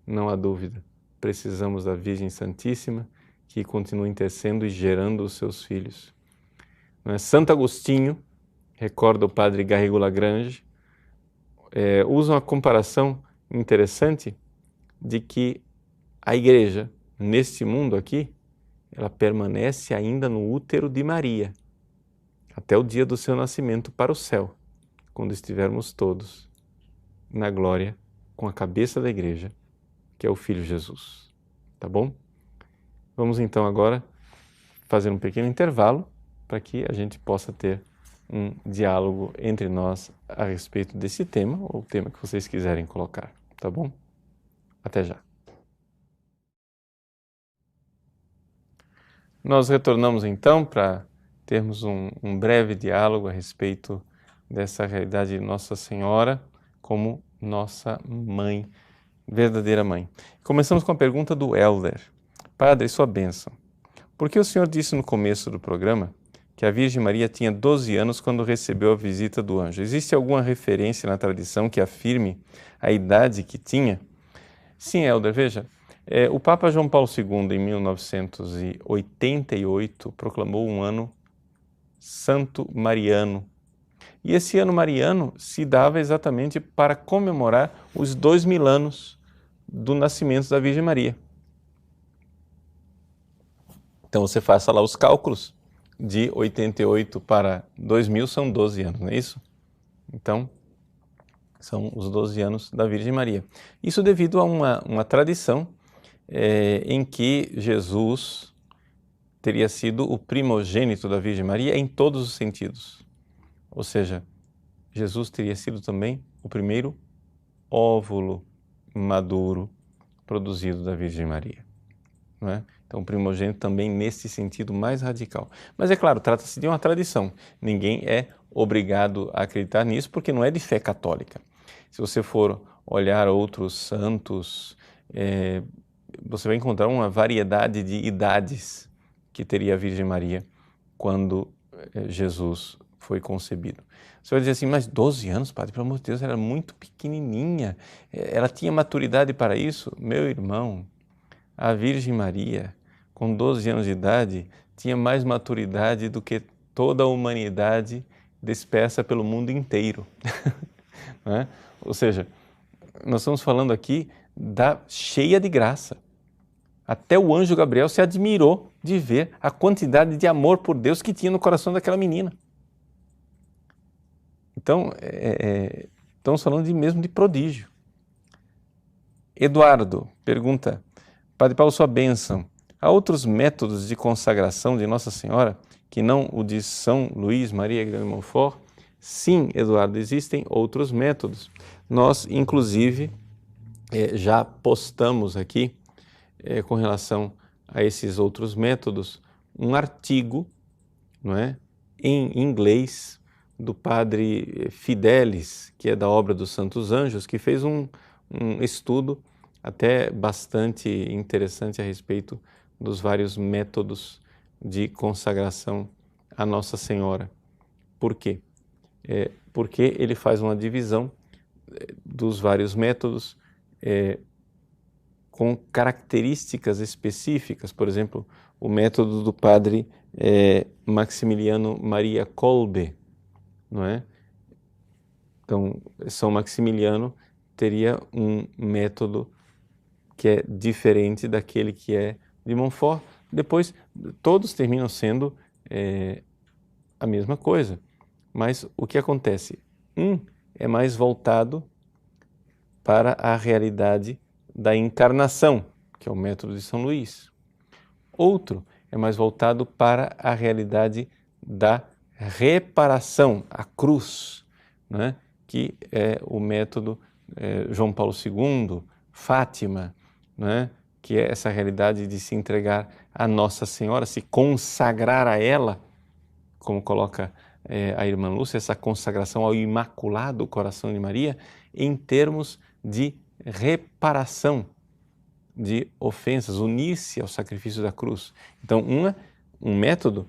não há dúvida, precisamos da Virgem Santíssima, que continua intercedendo e gerando os seus filhos. Santo Agostinho, recorda o padre Garrigou-Lagrange, usa uma comparação interessante de que a igreja, neste mundo aqui, ela permanece ainda no útero de Maria, até o dia do seu nascimento para o céu, quando estivermos todos na glória com a cabeça da igreja, que é o Filho Jesus. Tá bom? Vamos então agora fazer um pequeno intervalo para que a gente possa ter um diálogo entre nós a respeito desse tema, ou o tema que vocês quiserem colocar. Tá bom? Até já. Nós retornamos então para termos um breve diálogo a respeito dessa realidade de Nossa Senhora como nossa mãe, verdadeira mãe. Começamos com a pergunta do Helder. Padre, sua bênção. Por que o senhor disse no começo do programa que a Virgem Maria tinha 12 anos quando recebeu a visita do anjo? Existe alguma referência na tradição que afirme a idade que tinha? Sim, Helder, veja. O Papa João Paulo II, em 1988, proclamou um ano santo mariano. E esse ano mariano se dava exatamente para comemorar os 2000 anos do nascimento da Virgem Maria. Então você faça lá os cálculos, de 88 para 2000 são 12 anos, não é isso? Então, são os 12 anos da Virgem Maria. Isso devido a uma tradição em que Jesus teria sido o primogênito da Virgem Maria em todos os sentidos. Ou seja, Jesus teria sido também o primeiro óvulo maduro produzido da Virgem Maria. Não é? Então, o primogênito também nesse sentido mais radical. Mas é claro, trata-se de uma tradição. Ninguém é obrigado a acreditar nisso porque não é de fé católica. Se você for olhar outros santos, você vai encontrar uma variedade de idades que teria a Virgem Maria quando Jesus foi concebido. Você vai dizer assim, mas 12 anos, padre, pelo amor de Deus, ela era muito pequenininha, ela tinha maturidade para isso? Meu irmão, a Virgem Maria, com 12 anos de idade, tinha mais maturidade do que toda a humanidade dispersa pelo mundo inteiro. Não é? Ou seja, nós estamos falando aqui da cheia de graça. Até o anjo Gabriel se admirou de ver a quantidade de amor por Deus que tinha no coração daquela menina. Então, estamos falando mesmo de prodígio. Eduardo pergunta, Padre Paulo, sua bênção, há outros métodos de consagração de Nossa Senhora que não o de São Luís Maria Grande de Montfort? Sim, Eduardo, existem outros métodos. Nós, inclusive, já postamos aqui, com relação a esses outros métodos, um artigo, não é, em inglês do padre Fidelis, que é da obra dos Santos Anjos, que fez um estudo até bastante interessante a respeito dos vários métodos de consagração a Nossa Senhora. Por quê? Porque ele faz uma divisão dos vários métodos com características específicas. Por exemplo, o método do padre Maximiliano Maria Kolbe, não é? Então, São Maximiliano teria um método que é diferente daquele que é de Montfort. Depois, todos terminam sendo a mesma coisa. Mas o que acontece? Um é mais voltado para a realidade da encarnação, que é o método de São Luís. Outro é mais voltado para a realidade da reparação, a cruz, né? Que é o método João Paulo II, Fátima, né? Que é essa realidade de se entregar a Nossa Senhora, se consagrar a ela, como coloca a irmã Lúcia, essa consagração ao Imaculado Coração de Maria, em termos de reparação de ofensas, unir-se ao sacrifício da cruz. Então, um método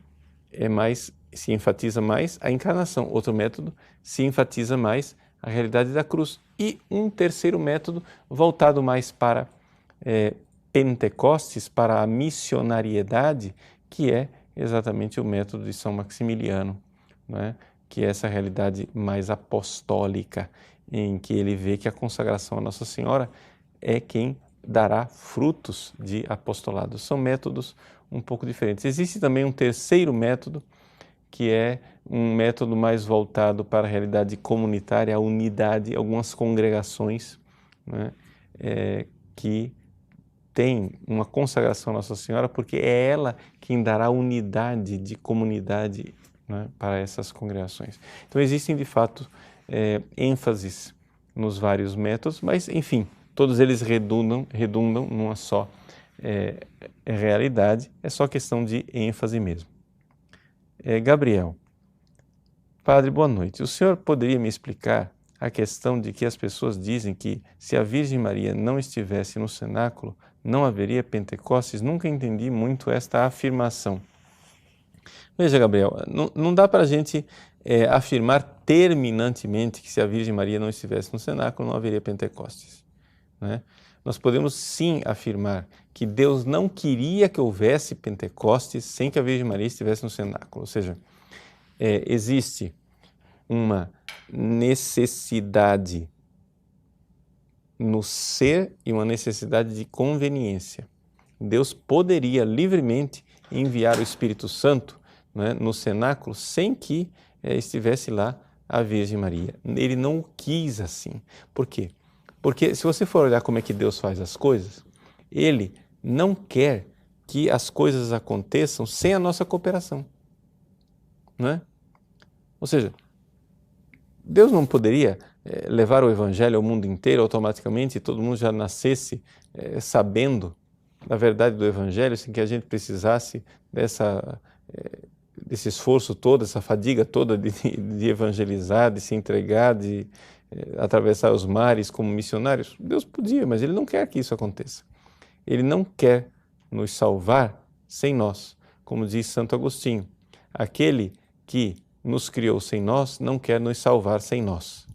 se enfatiza mais a encarnação, outro método se enfatiza mais a realidade da cruz. E um terceiro método voltado mais para Pentecostes, para a missionariedade, que é exatamente o método de São Maximiliano, não é? Que é essa realidade mais apostólica, em que ele vê que a consagração a Nossa Senhora é quem dará frutos de apostolado. São métodos um pouco diferentes. Existe também um terceiro método, que é um método mais voltado para a realidade comunitária, a unidade, algumas congregações, né, que tem uma consagração a Nossa Senhora, porque é ela quem dará unidade de comunidade, né, para essas congregações. Então existem de fato ênfases nos vários métodos, mas enfim, todos eles redundam numa só realidade, é só questão de ênfase mesmo. Gabriel, Padre, boa noite. O senhor poderia me explicar a questão de que as pessoas dizem que se a Virgem Maria não estivesse no cenáculo, não haveria Pentecostes? Nunca entendi muito esta afirmação. Veja, Gabriel, não dá para a gente afirmar terminantemente que se a Virgem Maria não estivesse no cenáculo, não haveria Pentecostes, né? Nós podemos sim afirmar que Deus não queria que houvesse Pentecostes sem que a Virgem Maria estivesse no cenáculo. Ou seja, existe uma necessidade no ser e uma necessidade de conveniência. Deus poderia livremente enviar o Espírito Santo, né, no cenáculo sem que estivesse lá a Virgem Maria. Ele não quis assim. Por quê? Porque se você for olhar como é que Deus faz as coisas, Ele não quer que as coisas aconteçam sem a nossa cooperação, não é? Ou seja, Deus não poderia levar o Evangelho ao mundo inteiro automaticamente e todo mundo já nascesse sabendo da verdade do Evangelho, sem que a gente precisasse desse esforço todo, essa fadiga toda de evangelizar, de se entregar, de atravessar os mares como missionários. Deus podia, mas Ele não quer que isso aconteça. Ele não quer nos salvar sem nós. Como diz Santo Agostinho, aquele que nos criou sem nós não quer nos salvar sem nós.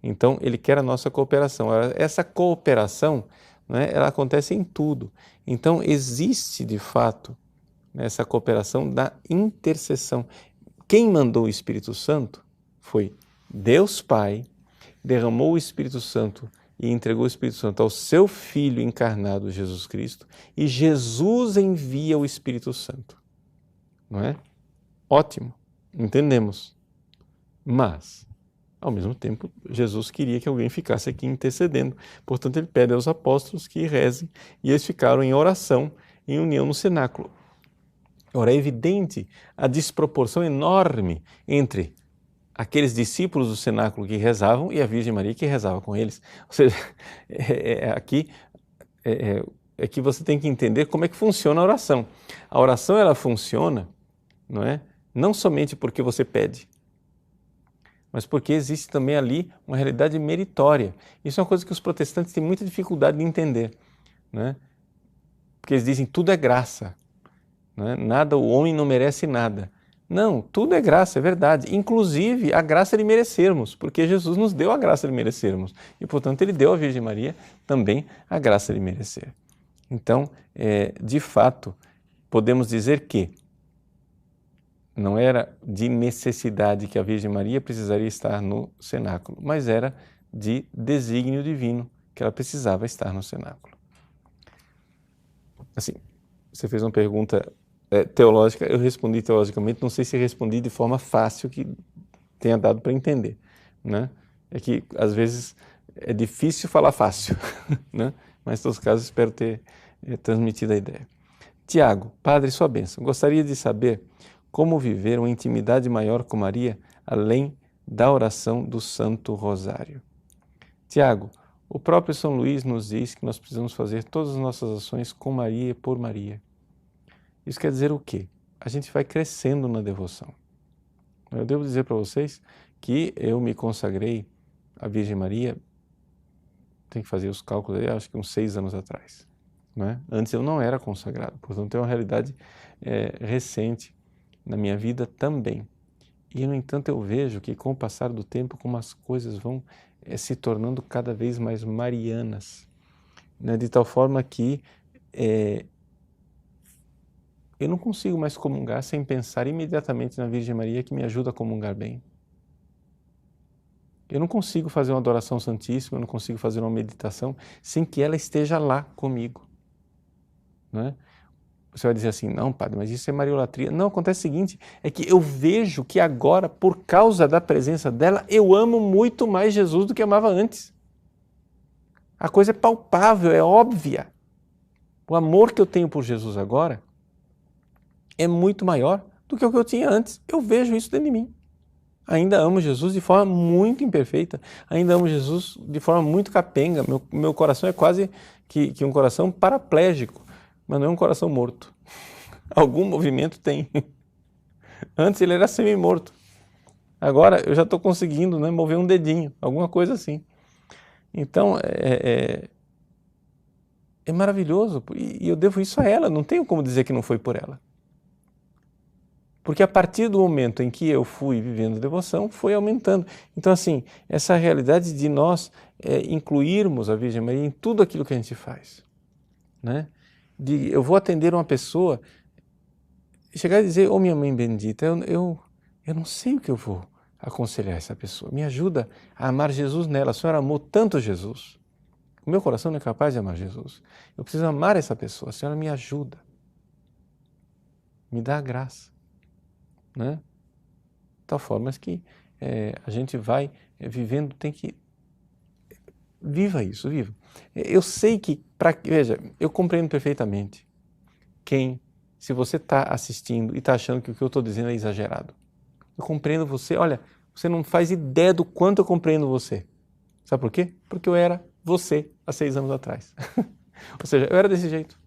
Então, Ele quer a nossa cooperação. Essa cooperação, né, ela acontece em tudo. Então, existe de fato essa cooperação da intercessão. Quem mandou o Espírito Santo foi Deus Pai, derramou o Espírito Santo e entregou o Espírito Santo ao seu Filho encarnado, Jesus Cristo, e Jesus envia o Espírito Santo. Não é? Ótimo, entendemos. Mas, ao mesmo tempo, Jesus queria que alguém ficasse aqui intercedendo. Portanto, ele pede aos apóstolos que rezem, e eles ficaram em oração, em união no cenáculo. Ora, é evidente a desproporção enorme entre aqueles discípulos do cenáculo que rezavam e a Virgem Maria que rezava com eles. Ou seja, aqui é que você tem que entender como é que funciona a oração. A oração, ela funciona, não é? Não somente porque você pede, mas porque existe também ali uma realidade meritória. Isso é uma coisa que os protestantes têm muita dificuldade de entender, né? Porque eles dizem tudo é graça, né? Nada, o homem não merece nada. Não, tudo é graça, é verdade. Inclusive a graça de merecermos, porque Jesus nos deu a graça de merecermos. E, portanto, Ele deu à Virgem Maria também a graça de merecer. Então, de fato, podemos dizer que não era de necessidade que a Virgem Maria precisaria estar no cenáculo, mas era de desígnio divino que ela precisava estar no cenáculo. Assim, você fez uma pergunta teológica, eu respondi teologicamente, não sei se respondi de forma fácil que tenha dado para entender, né? É que às vezes é difícil falar fácil, né? Mas em todos os casos espero ter transmitido a ideia. Tiago, Padre, sua bênção. Gostaria de saber como viver uma intimidade maior com Maria, além da oração do Santo Rosário. Tiago, o próprio São Luís nos diz que nós precisamos fazer todas as nossas ações com Maria e por Maria. Isso quer dizer o quê? A gente vai crescendo na devoção. Eu devo dizer para vocês que eu me consagrei à Virgem Maria, tem que fazer os cálculos aí, acho que uns 6 anos atrás. Né? Antes eu não era consagrado, portanto é uma realidade recente na minha vida também. E, no entanto, eu vejo que com o passar do tempo, como as coisas vão se tornando cada vez mais marianas, né? De tal forma que eu não consigo mais comungar sem pensar imediatamente na Virgem Maria, que me ajuda a comungar bem. Eu não consigo fazer uma adoração santíssima, eu não consigo fazer uma meditação sem que ela esteja lá comigo. Né? Você vai dizer assim, não, padre, mas isso é mariolatria. Não, acontece o seguinte, é que eu vejo que agora, por causa da presença dela, eu amo muito mais Jesus do que amava antes. A coisa é palpável, é óbvia. O amor que eu tenho por Jesus agora é muito maior do que o que eu tinha antes. Eu vejo isso dentro de mim. Ainda amo Jesus de forma muito imperfeita, ainda amo Jesus de forma muito capenga. Meu coração é quase que um coração paraplégico, mas não é um coração morto. Algum movimento tem. Antes ele era semi-morto. Agora eu já estou conseguindo, né, mover um dedinho, alguma coisa assim. Então é maravilhoso e eu devo isso a ela, não tenho como dizer que não foi por ela. Porque a partir do momento em que eu fui vivendo devoção, foi aumentando. Então, assim, essa realidade de nós incluirmos a Virgem Maria em tudo aquilo que a gente faz. Né? Eu vou atender uma pessoa, chegar a dizer, minha mãe bendita, eu não sei o que eu vou aconselhar essa pessoa. Me ajuda a amar Jesus nela. A senhora amou tanto Jesus. O meu coração não é capaz de amar Jesus. Eu preciso amar essa pessoa. A senhora me ajuda. Me dá a graça. Né? De tal forma que a gente vai vivendo, tem que... Viva isso, viva. Eu sei que, veja, eu compreendo perfeitamente se você está assistindo e está achando que o que eu estou dizendo é exagerado. Eu compreendo você, olha, você não faz ideia do quanto eu compreendo você. Sabe por quê? Porque eu era você há 6 anos atrás. Ou seja, eu era desse jeito.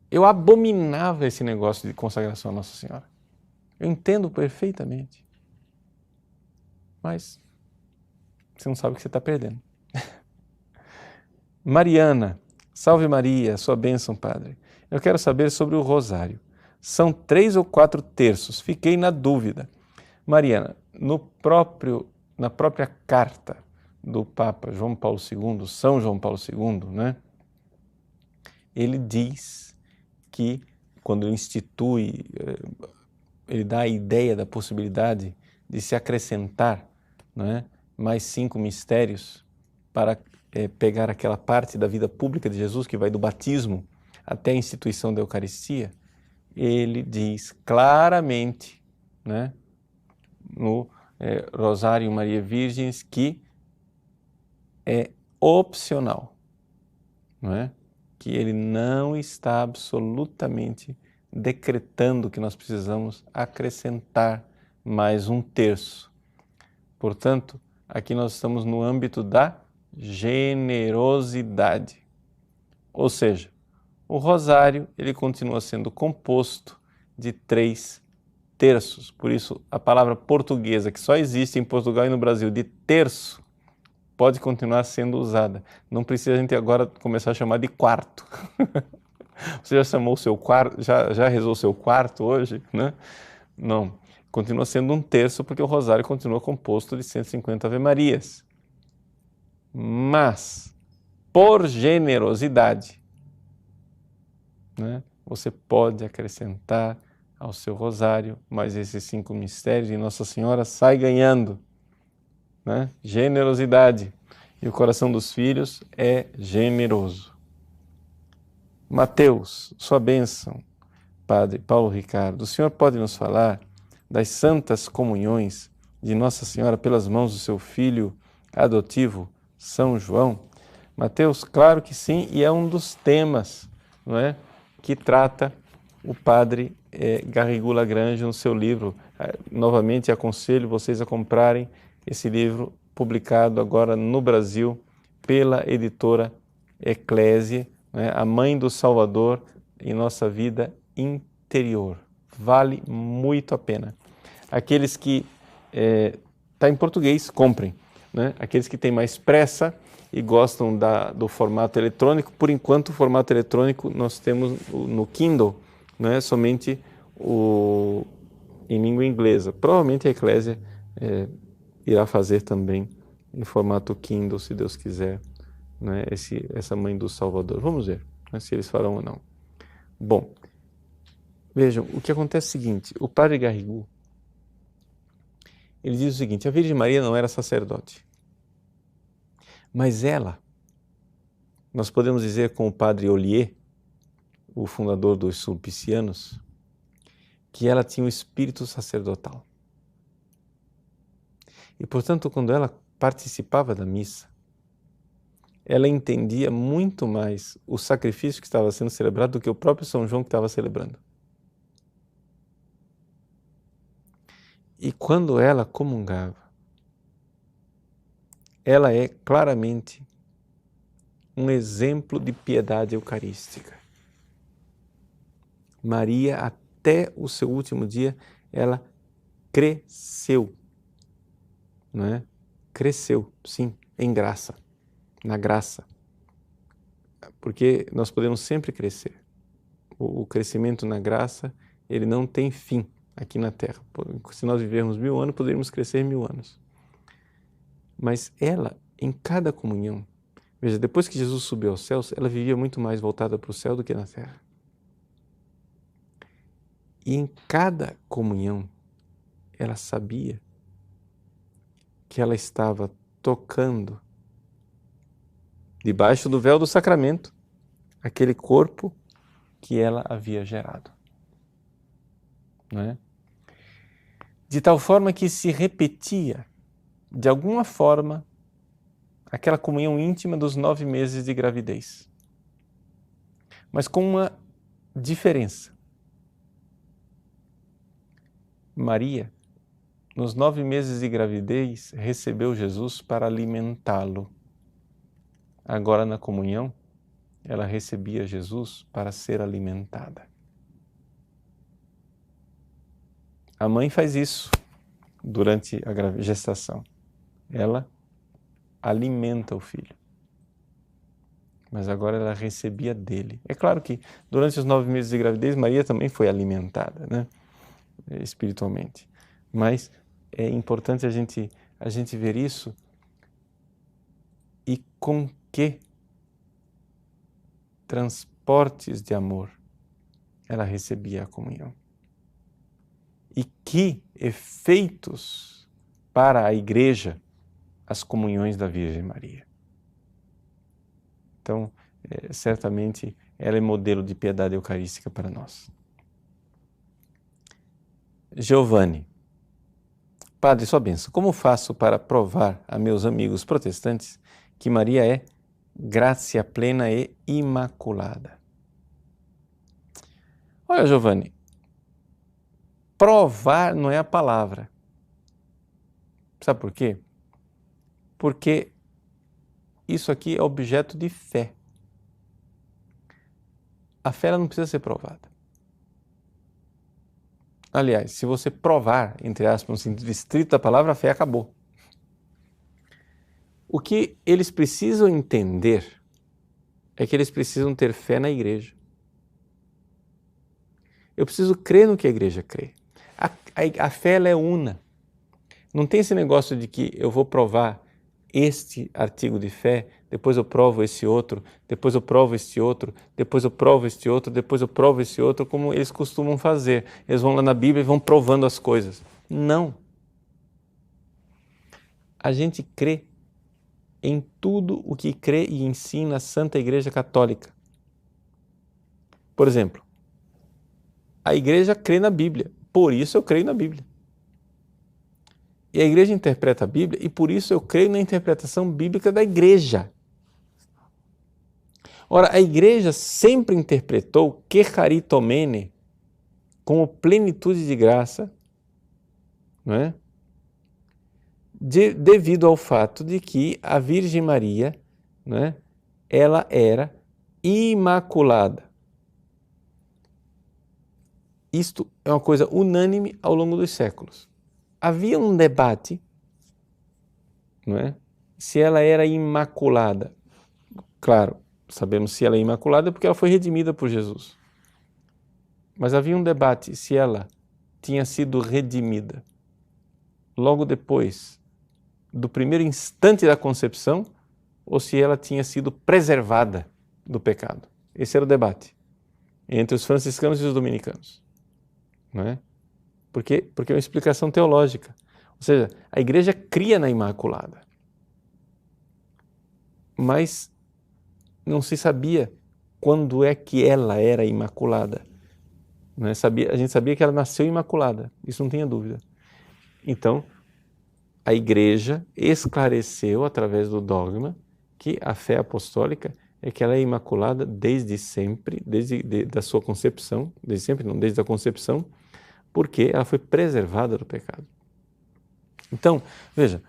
Eu abominava esse negócio de consagração à Nossa Senhora. Eu entendo perfeitamente. Mas você não sabe o que você está perdendo. Mariana, salve Maria, sua bênção, Padre. Eu quero saber sobre o rosário. São 3 ou 4 terços, fiquei na dúvida. Mariana, na própria carta do Papa João Paulo II, São João Paulo II, né? Ele diz que quando institui, ele dá a ideia da possibilidade de se acrescentar, né, mais 5 mistérios para pegar aquela parte da vida pública de Jesus que vai do batismo até a instituição da Eucaristia. Ele diz claramente, né, no Rosário Maria Virgens, que é opcional, não é? Que ele não está absolutamente decretando que nós precisamos acrescentar mais 1 terço. Portanto, aqui nós estamos no âmbito da generosidade. Ou seja, o rosário ele continua sendo composto de 3 terços. Por isso, a palavra portuguesa, que só existe em Portugal e no Brasil, de terço, pode continuar sendo usada. Não precisa a gente agora começar a chamar de quarto. Você já chamou o seu quarto, já rezou o seu quarto hoje, né? Não, continua sendo 1 terço porque o rosário continua composto de 150 Ave-Marias. Mas, por generosidade, né, você pode acrescentar ao seu rosário mais esses 5 mistérios e Nossa Senhora sai ganhando. Né? Generosidade. E o coração dos filhos é generoso. Mateus, sua bênção, Padre Paulo Ricardo. O senhor pode nos falar das santas comunhões de Nossa Senhora pelas mãos do seu filho adotivo, São João? Mateus, claro que sim, e é um dos temas, não é, que trata o Padre Garrigou Lagrange no seu livro. Novamente aconselho vocês a comprarem esse livro, publicado agora no Brasil pela editora Eclésia, né, A Mãe do Salvador em Nossa Vida Interior. Vale muito a pena. Aqueles que, está em português, comprem, né? Aqueles que têm mais pressa e gostam do formato eletrônico, por enquanto o formato eletrônico nós temos no Kindle, né? Somente em língua inglesa. Provavelmente a Eclésia irá fazer também em formato Kindle, se Deus quiser, né? Essa Mãe do Salvador. Vamos ver, né, se eles farão ou não. Bom, vejam, o que acontece é o seguinte, o padre Garrigou, ele diz o seguinte, a Virgem Maria não era sacerdote, mas ela, nós podemos dizer com o padre Ollier, o fundador dos Sulpicianos, que ela tinha o espírito sacerdotal. E, portanto, quando ela participava da missa, ela entendia muito mais o sacrifício que estava sendo celebrado do que o próprio São João que estava celebrando. E quando ela comungava, ela é claramente um exemplo de piedade eucarística. Maria, até o seu último dia, ela cresceu, não é? Cresceu, sim, em graça, na graça. Porque nós podemos sempre crescer. O crescimento na graça, ele não tem fim aqui na Terra. Se nós vivermos 1000 anos, poderíamos crescer 1000 anos. Mas ela, em cada comunhão, veja, depois que Jesus subiu aos céus, ela vivia muito mais voltada para o céu do que na Terra. E em cada comunhão, ela sabia que ela estava tocando, debaixo do véu do sacramento, aquele corpo que ela havia gerado. Não é? De tal forma que se repetia, de alguma forma, aquela comunhão íntima dos 9 meses de gravidez. Mas com uma diferença. Maria, nos 9 meses de gravidez, recebeu Jesus para alimentá-lo. Agora, na comunhão, ela recebia Jesus para ser alimentada. A mãe faz isso durante a gestação. Ela alimenta o filho. Mas agora ela recebia dele. É claro que durante os 9 meses de gravidez, Maria também foi alimentada, né? Espiritualmente. Mas é importante a gente ver isso e com que transportes de amor ela recebia a comunhão. E que efeitos para a Igreja as comunhões da Virgem Maria. Então, certamente, ela é modelo de piedade eucarística para nós. Giovanni, Padre, sua bênção, como faço para provar a meus amigos protestantes que Maria é graça plena e imaculada? Olha, Giovanni, provar não é a palavra. Sabe por quê? Porque isso aqui é objeto de fé. A fé ela não precisa ser provada. Aliás, se você provar, entre aspas, no sentido estrito da palavra, a fé acabou. O que eles precisam entender é que eles precisam ter fé na Igreja. Eu preciso crer no que a Igreja crê. A fé ela é una. Não tem esse negócio de que eu vou provar este artigo de fé, depois eu provo esse outro, depois eu provo este outro, depois eu provo este outro, depois eu provo esse outro, como eles costumam fazer. Eles vão lá na Bíblia e vão provando as coisas. Não. A gente crê em tudo o que crê e ensina a Santa Igreja Católica. Por exemplo, a Igreja crê na Bíblia, por isso eu creio na Bíblia. E a Igreja interpreta a Bíblia e por isso eu creio na interpretação bíblica da Igreja. Ora, a Igreja sempre interpretou que charitomene como plenitude de graça, não é? Devido ao fato de que a Virgem Maria, não é? Ela era imaculada. Isto é uma coisa unânime ao longo dos séculos. havia um debate, não é? Se ela era imaculada. Claro, sabemos se ela é imaculada porque ela foi redimida por Jesus. Mas havia um debate se ela tinha sido redimida logo depois do primeiro instante da concepção ou se ela tinha sido preservada do pecado. Esse era o debate entre os franciscanos e os dominicanos, não é? Porque é uma explicação teológica. Ou seja, a igreja cria na Imaculada, mas não se sabia quando é que ela era imaculada. Não é? A gente sabia que ela nasceu imaculada, isso não tinha dúvida. Então, a igreja esclareceu através do dogma que a fé apostólica é que ela é imaculada desde sempre, da sua concepção, desde sempre não, desde a concepção, porque ela foi preservada do pecado. Então, veja,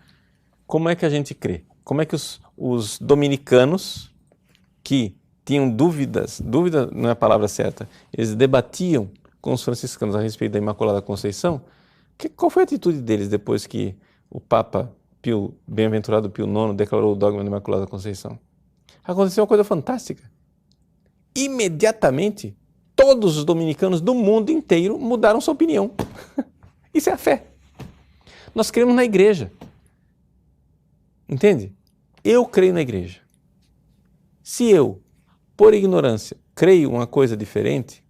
como é que a gente crê? Como é que os dominicanos que tinham dúvida não é a palavra certa, eles debatiam com os franciscanos a respeito da Imaculada Conceição, qual foi a atitude deles depois que o Papa Bem-aventurado Pio IX declarou o dogma da Imaculada Conceição? Aconteceu uma coisa fantástica. Imediatamente, todos os dominicanos do mundo inteiro mudaram sua opinião. Isso é a fé. Nós cremos na igreja. Entende? Eu creio na igreja. Se eu, por ignorância, creio uma coisa diferente,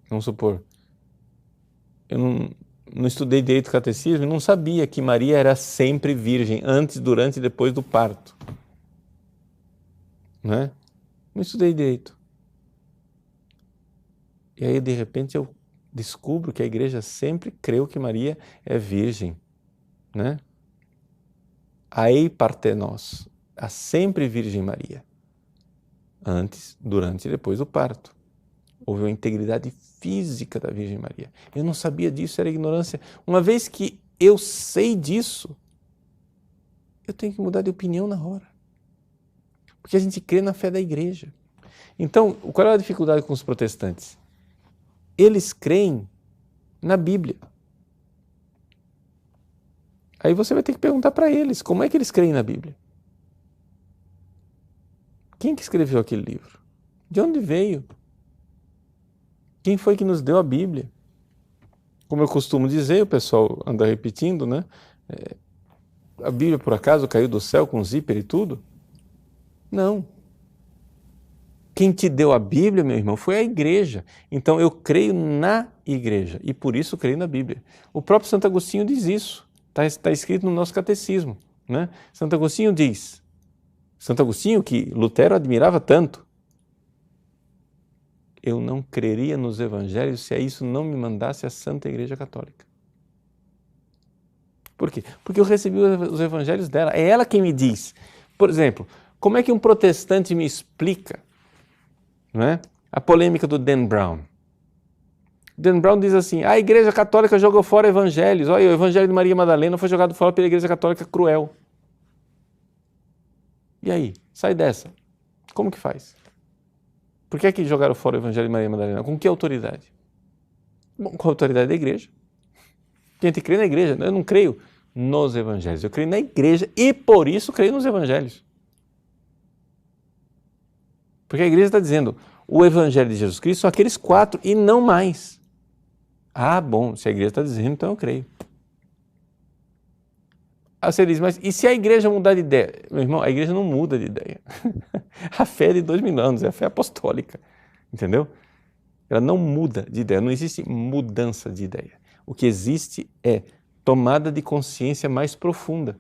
vamos supor, eu não estudei direito catecismo e não sabia que Maria era sempre virgem, antes, durante e depois do parto. Não estudei direito. E aí, de repente, eu descubro que a igreja sempre creu que Maria é virgem. Ai partenos, a sempre Virgem Maria. Antes, durante e depois do parto. Houve uma integridade física da Virgem Maria. Eu não sabia disso, era ignorância. Uma vez que eu sei disso, eu tenho que mudar de opinião na hora. Porque a gente crê na fé da igreja. Então, qual é a dificuldade com os protestantes? Eles creem na Bíblia. Aí você vai ter que perguntar para eles, como é que eles creem na Bíblia? Quem que escreveu aquele livro? De onde veio? Quem foi que nos deu a Bíblia? Como eu costumo dizer, o pessoal anda repetindo, né? A Bíblia, por acaso, caiu do céu com zíper e tudo? Não. Quem te deu a Bíblia, meu irmão, foi a igreja. Então eu creio na igreja e por isso creio na Bíblia. O próprio Santo Agostinho diz isso. Está escrito no nosso catecismo. Né? Santo Agostinho diz, Santo Agostinho, que Lutero admirava tanto, eu não creria nos evangelhos se a isso não me mandasse a Santa Igreja Católica. Por quê? Porque eu recebi os evangelhos dela. É ela quem me diz. Por exemplo, como é que um protestante me explica, não é, a polêmica do Dan Brown? Dan Brown diz assim, a Igreja Católica jogou fora evangelhos. Olha, o Evangelho de Maria Madalena foi jogado fora pela Igreja Católica cruel. E aí? Sai dessa. Como que faz? Por que é que jogaram fora o Evangelho de Maria Madalena? Com que autoridade? Bom, com a autoridade da igreja. A gente crê na igreja. Eu não creio nos evangelhos. Eu creio na igreja e por isso creio nos evangelhos. Porque a igreja está dizendo, o Evangelho de Jesus Cristo são aqueles 4 e não mais. Ah, bom, se a igreja está dizendo, então eu creio. Aí você diz, mas e se a igreja mudar de ideia? Meu irmão, a igreja não muda de ideia. A fé é de 2000 anos, é a fé apostólica, entendeu? Ela não muda de ideia, não existe mudança de ideia. O que existe é tomada de consciência mais profunda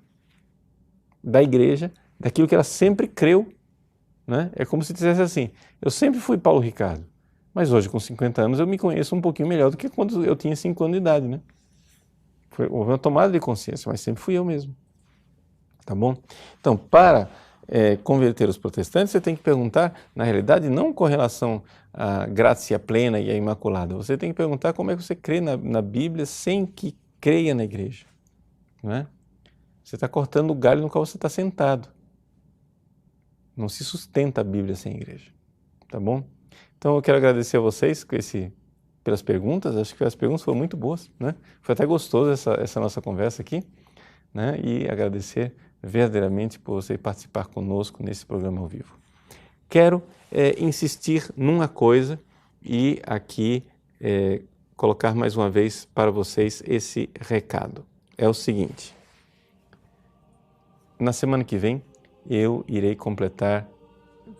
da igreja, daquilo que ela sempre creu. Né? É como se dissesse assim, eu sempre fui Paulo Ricardo, mas hoje com 50 anos eu me conheço um pouquinho melhor do que quando eu tinha 5 anos de idade. Né? Houve uma tomada de consciência, mas sempre fui eu mesmo. Tá bom? Então, para converter os protestantes, você tem que perguntar, na realidade, não com relação à graça plena e à Imaculada, você tem que perguntar como é que você crê na Bíblia sem que creia na igreja. Né? Você está cortando o galho no qual você está sentado. Não se sustenta a Bíblia sem igreja, tá bom? Então eu quero agradecer a vocês com esse pelas perguntas, acho que as perguntas foram muito boas, né? Foi até gostoso essa nossa conversa aqui, né? E agradecer verdadeiramente por você participar conosco nesse programa ao vivo. Quero insistir numa coisa e aqui colocar mais uma vez para vocês esse recado. É o seguinte: na semana que vem eu irei completar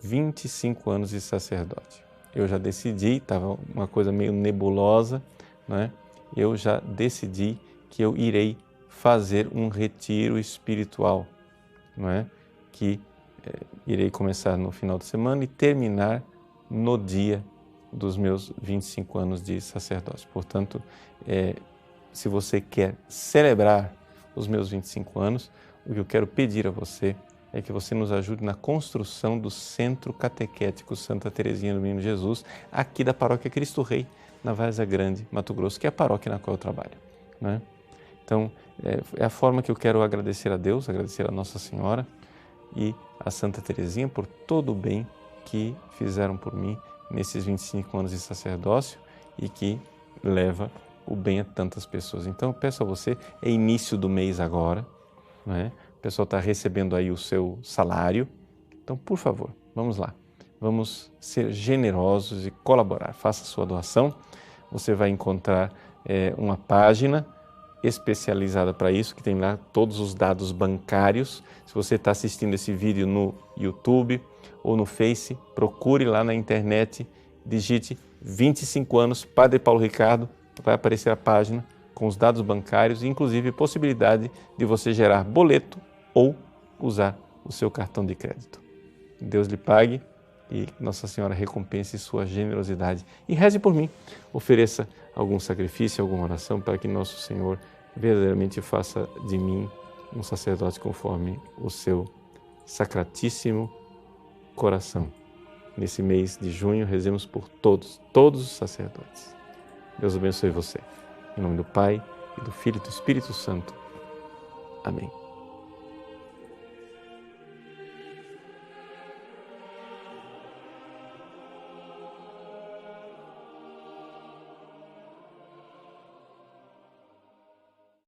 25 anos de sacerdote. Eu já decidi, estava uma coisa meio nebulosa, né? Eu já decidi que eu irei fazer um retiro espiritual, não é? Que irei começar no final de semana e terminar no dia dos meus 25 anos de sacerdócio. Portanto, se você quer celebrar os meus 25 anos, o que eu quero pedir a você é que você nos ajude na construção do Centro Catequético Santa Teresinha do Menino Jesus, aqui da Paróquia Cristo Rei, na Várzea Grande, Mato Grosso, que é a paróquia na qual eu trabalho, né? Então, é a forma que eu quero agradecer a Deus, agradecer a Nossa Senhora e a Santa Teresinha por todo o bem que fizeram por mim nesses 25 anos de sacerdócio e que leva o bem a tantas pessoas. Então, eu peço a você, é início do mês agora, não é? O pessoal está recebendo aí o seu salário. Então, por favor, vamos lá. Vamos ser generosos e colaborar. Faça a sua doação. Você vai encontrar uma página especializada para isso, que tem lá todos os dados bancários. Se você está assistindo esse vídeo no YouTube ou no Face, procure lá na internet, digite 25 anos, Padre Paulo Ricardo, vai aparecer a página com os dados bancários, inclusive possibilidade de você gerar boleto ou usar o seu cartão de crédito. Deus lhe pague e Nossa Senhora recompense sua generosidade. E reze por mim, ofereça algum sacrifício, alguma oração para que Nosso Senhor verdadeiramente faça de mim um sacerdote conforme o seu sacratíssimo coração. Nesse mês de junho, rezemos por todos os sacerdotes. Deus abençoe você. Em nome do Pai, e do Filho e do Espírito Santo. Amém.